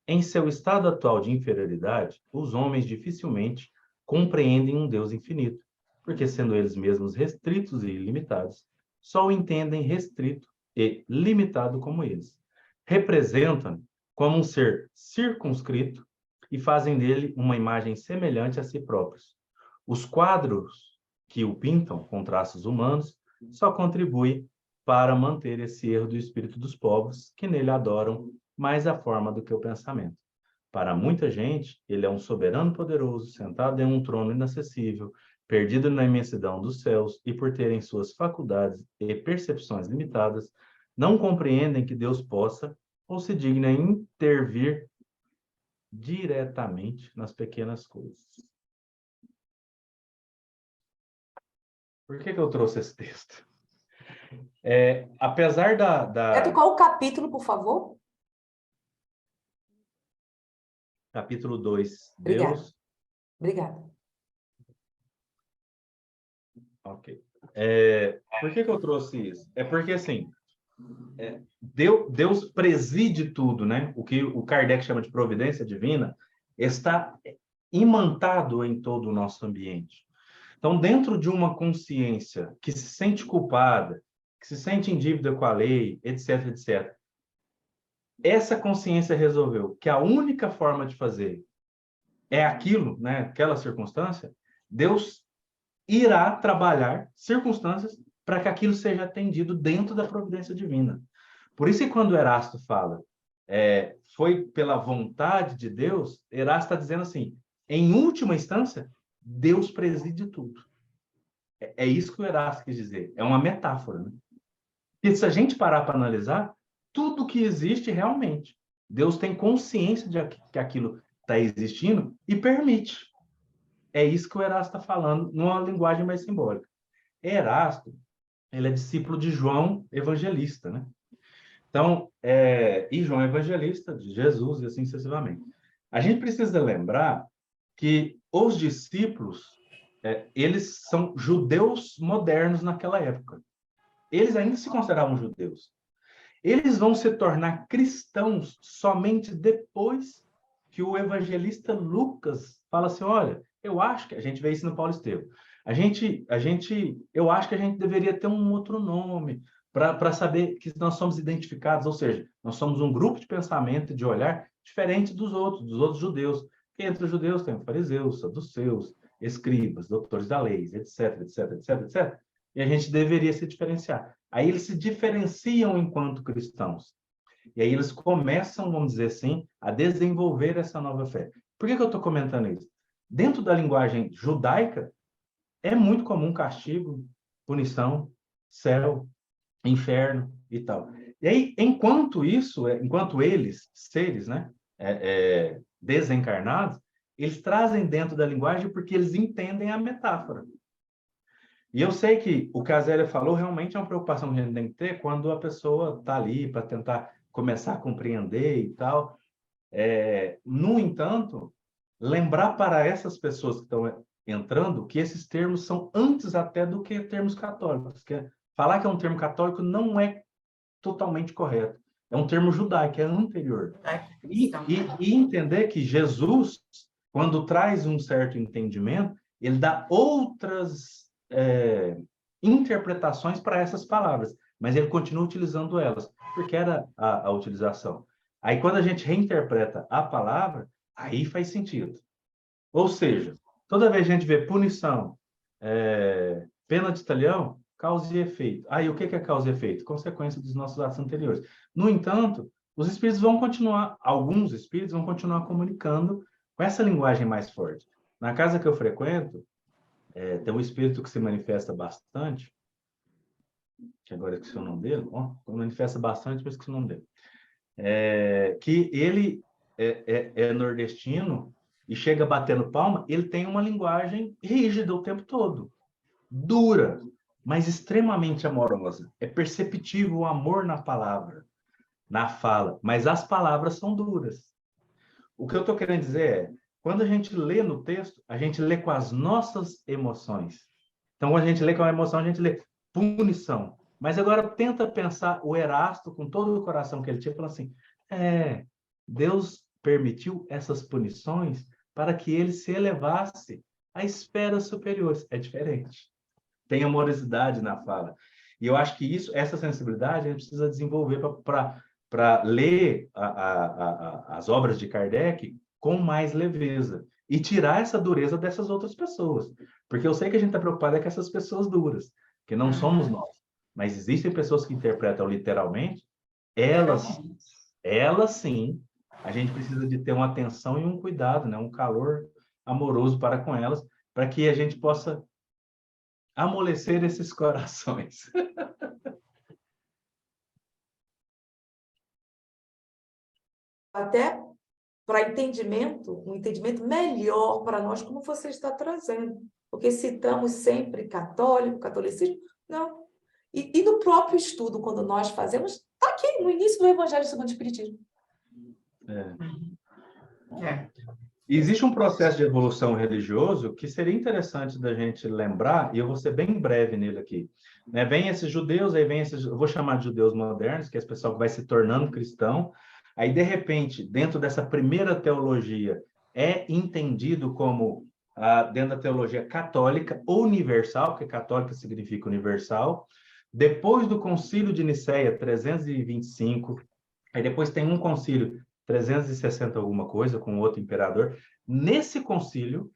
Em seu estado atual de inferioridade, os homens dificilmente compreendem um Deus infinito, porque, sendo eles mesmos restritos e ilimitados, só o entendem restrito e limitado como eles. Representam como um ser circunscrito e fazem dele uma imagem semelhante a si próprios. Os quadros que o pintam com traços humanos só contribuem para manter esse erro do espírito dos povos que nele adoram mais a forma do que o pensamento. Para muita gente, ele é um soberano poderoso, sentado em um trono inacessível, perdido na imensidão dos céus, e por terem suas faculdades e percepções limitadas, não compreendem que Deus possa ou se digna intervir diretamente nas pequenas coisas. Por que eu trouxe esse texto? Apesar
Beto, qual o capítulo, por favor?
Capítulo 2.
Obrigada.
Deus...
Obrigada.
Ok. Por que eu trouxe isso? É porque, assim, Deus preside tudo, né? O que o Kardec chama de providência divina está imantado em todo o nosso ambiente. Então, dentro de uma consciência que se sente culpada, que se sente em dívida com a lei, etc., etc., essa consciência resolveu que a única forma de fazer é aquilo, né? Aquela circunstância. Deus irá trabalhar circunstâncias para que aquilo seja atendido dentro da providência divina. Por isso que quando Erasto fala, foi pela vontade de Deus, Erasto está dizendo assim, em última instância, Deus preside tudo. É isso que o Erasto quis dizer. É uma metáfora, né? E se a gente parar para analisar, tudo que existe realmente, Deus tem consciência de que aquilo está existindo e permite. É isso que o Erasto está falando, numa linguagem mais simbólica. Erasto, ele é discípulo de João Evangelista, né? Então, e João Evangelista, de Jesus, e assim sucessivamente. A gente precisa lembrar que os discípulos, eles são judeus modernos naquela época. Eles ainda se consideravam judeus. Eles vão se tornar cristãos somente depois que o evangelista Lucas fala assim, olha, eu acho que... A gente vê isso no Paulo Estevam. Eu acho que a gente deveria ter um outro nome para saber que nós somos identificados, ou seja, nós somos um grupo de pensamento e de olhar diferente dos outros judeus. Porque entre os judeus tem fariseus, saduceus, escribas, doutores da lei, etc, etc, etc, etc. E a gente deveria se diferenciar. Aí eles se diferenciam enquanto cristãos. E aí eles começam, vamos dizer assim, a desenvolver essa nova fé. Por que eu estou comentando isso? Dentro da linguagem judaica, é muito comum castigo, punição, céu, inferno e tal. E aí, enquanto eles, seres, né, desencarnados, eles trazem dentro da linguagem porque eles entendem a metáfora. E eu sei que o que a Zélia falou realmente é uma preocupação que a gente tem que ter quando a pessoa está ali para tentar começar a compreender e tal. No entanto, lembrar para essas pessoas que estão entrando que esses termos são antes até do que termos católicos. Falar que é um termo católico não é totalmente correto. É um termo judaico, é anterior. E entender que Jesus, quando traz um certo entendimento, ele dá outras interpretações para essas palavras, mas ele continua utilizando elas, porque era a utilização. Aí, quando a gente reinterpreta a palavra, aí faz sentido. Ou seja, toda vez que a gente vê punição, pena de talhão, causa e efeito. Aí, o que é causa e efeito? Consequência dos nossos atos anteriores. No entanto, os espíritos vão continuar, alguns espíritos vão continuar comunicando com essa linguagem mais forte. Na casa que eu frequento, tem um espírito que se manifesta bastante, que agora eu esqueci o nome dele, manifesta bastante, mas esqueci o nome dele. Que ele é nordestino e chega batendo palma, ele tem uma linguagem rígida o tempo todo, dura, mas extremamente amorosa. É perceptível o amor na palavra, na fala, mas as palavras são duras. O que eu estou querendo dizer quando a gente lê no texto, a gente lê com as nossas emoções. Então, quando a gente lê com a emoção, a gente lê punição. Mas agora tenta pensar o Erasto, com todo o coração que ele tinha, falando assim, Deus permitiu essas punições para que ele se elevasse a esferas superiores. É diferente. Tem amorosidade na fala. E eu acho que essa sensibilidade a gente precisa desenvolver para ler as obras de Kardec com mais leveza e tirar essa dureza dessas outras pessoas. Porque eu sei que a gente está preocupado com essas pessoas duras, que não somos nós. Mas existem pessoas que interpretam literalmente, elas sim, a gente precisa de ter uma atenção e um cuidado, né? Um calor amoroso para com elas, para que a gente possa amolecer esses corações.
Até para entendimento, um entendimento melhor para nós, como você está trazendo. Porque citamos sempre católico, catolicismo, não. E no próprio estudo, quando nós fazemos, está aqui, no início do Evangelho segundo o Espiritismo.
Existe um processo de evolução religioso que seria interessante da gente lembrar, e eu vou ser bem breve nele aqui. Vem esses judeus, aí vem esses, eu vou chamar de judeus modernos, que é esse pessoal que vai se tornando cristão. Aí, de repente, dentro dessa primeira teologia, é entendido como, dentro da teologia católica universal, porque católica significa universal. Depois do concílio de Nicéia, 325, aí depois tem um concílio 360 alguma coisa, com outro imperador. Nesse concílio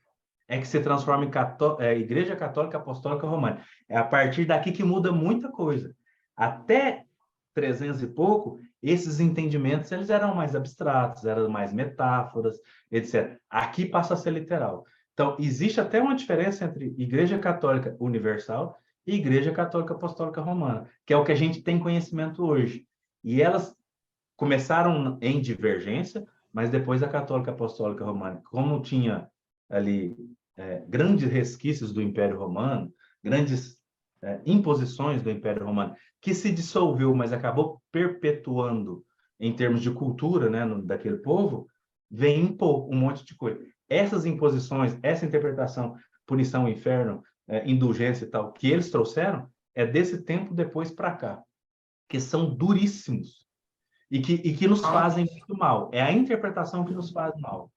é que se transforma em Igreja Católica Apostólica Romana. É a partir daqui que muda muita coisa. Até 300 e pouco, esses entendimentos eles eram mais abstratos, eram mais metáforas, etc. Aqui passa a ser literal. Então, existe até uma diferença entre Igreja Católica Universal e Igreja Católica Apostólica Romana, que é o que a gente tem conhecimento hoje. E elas começaram em divergência, mas depois a Católica Apostólica Romana, como tinha ali grandes resquícios do Império Romano, grandes imposições do Império Romano, que se dissolveu, mas acabou perpetuando em termos de cultura, né, daquele povo, vem impor um monte de coisa. Essas imposições, essa interpretação, punição, inferno, indulgência e tal, que eles trouxeram, é desse tempo depois para cá, que são duríssimos e que nos fazem muito mal. É a interpretação que nos faz mal.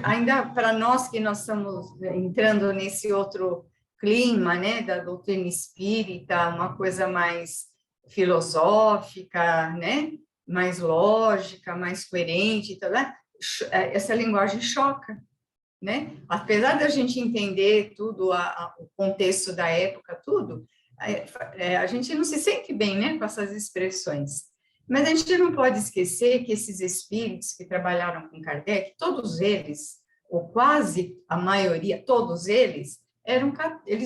Ainda para nós que nós estamos entrando nesse outro clima, né, da doutrina espírita, uma coisa mais filosófica, né, mais lógica, mais coerente, né? Essa linguagem choca, né? Apesar da gente entender tudo, o contexto da época, tudo, a gente não se sente bem, né, com essas expressões. Mas a gente não pode esquecer que esses espíritos que trabalharam com Kardec, todos eles, ou quase a maioria, todos eles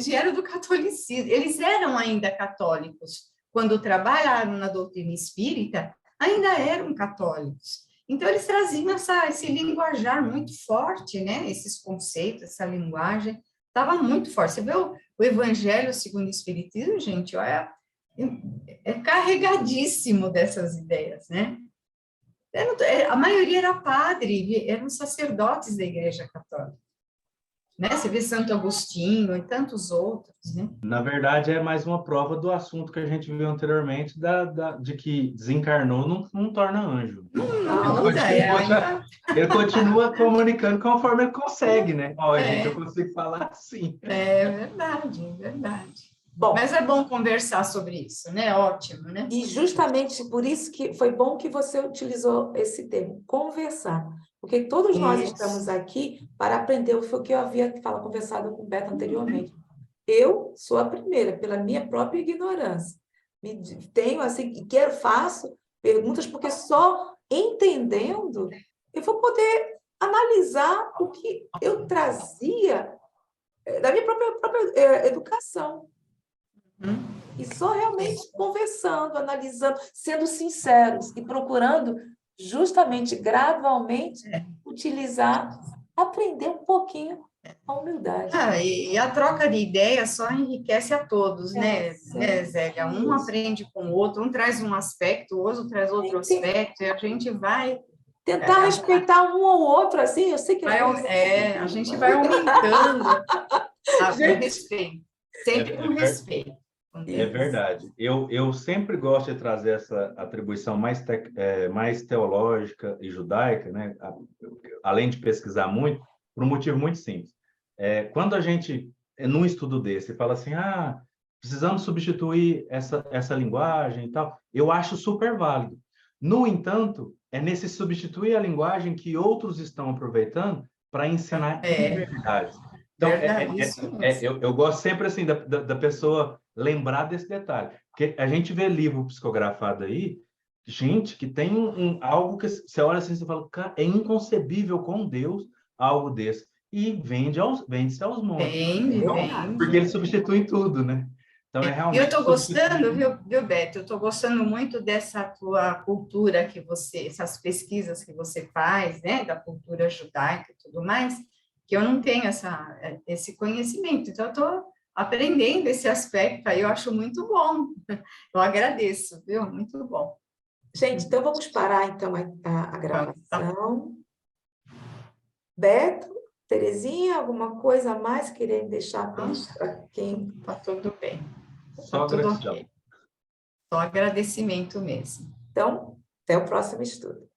vieram do catolicismo, eles eram ainda católicos. Quando trabalharam na doutrina espírita, ainda eram católicos. Então, eles traziam esse linguajar muito forte, né? Esses conceitos, essa linguagem estava muito forte. Você vê o Evangelho segundo o Espiritismo, gente, olha, é carregadíssimo dessas ideias, né? A maioria era padre, eram sacerdotes da Igreja Católica, né? Você vê Santo Agostinho e tantos outros, né?
Na verdade, é mais uma prova do assunto que a gente viu anteriormente, de que desencarnou não torna anjo. Ele continua comunicando conforme ele consegue, né? Olha, gente, eu consigo falar assim.
É verdade, é verdade.
Bom,
mas é bom conversar sobre isso, né? Ótimo, né?
E justamente por isso que foi bom que você utilizou esse termo, conversar. Porque todos nós estamos aqui para aprender, foi o que eu havia conversado com o Beto anteriormente. Eu sou a primeira, pela minha própria ignorância. Tenho, assim, faço perguntas, porque só entendendo eu vou poder analisar o que eu trazia da minha própria educação. E só realmente conversando, analisando, sendo sinceros e procurando justamente, gradualmente, utilizar, aprender um pouquinho a humildade.
E a troca de ideias só enriquece a todos, né, Zélia? Um aprende com o outro, um traz um aspecto, o outro traz outro aspecto, e a gente vai...
Tentar respeitar um ao outro, assim, eu sei que...
a gente vai aumentando o respeito, sempre com respeito.
É verdade. Eu sempre gosto de trazer essa atribuição mais teológica e judaica, né? Além de pesquisar muito, por um motivo muito simples. Quando a gente, num estudo desse, fala assim, precisamos substituir essa linguagem e tal, eu acho super válido. No entanto, é nesse substituir a linguagem que outros estão aproveitando para ensinar verdades. Então, eu gosto sempre assim da pessoa lembrar desse detalhe. Porque a gente vê livro psicografado aí, gente que tem algo que você olha assim e fala, cara, é inconcebível com Deus algo desse. E vende-se aos montes. Porque eles substituem tudo, né? Então, realmente...
Eu estou gostando, viu, Beto? Eu estou gostando muito dessa tua cultura essas pesquisas que você faz, né? Da cultura judaica e tudo mais, que eu não tenho esse conhecimento. Então, eu estou aprendendo esse aspecto aí, eu acho muito bom. Eu agradeço, viu? Muito bom.
Gente, então vamos parar então a gravação. Beto, Terezinha, alguma coisa a mais querendo deixar para quem?
Está tudo bem.
Só gratidão.
Só agradecimento mesmo.
Então, até o próximo estudo.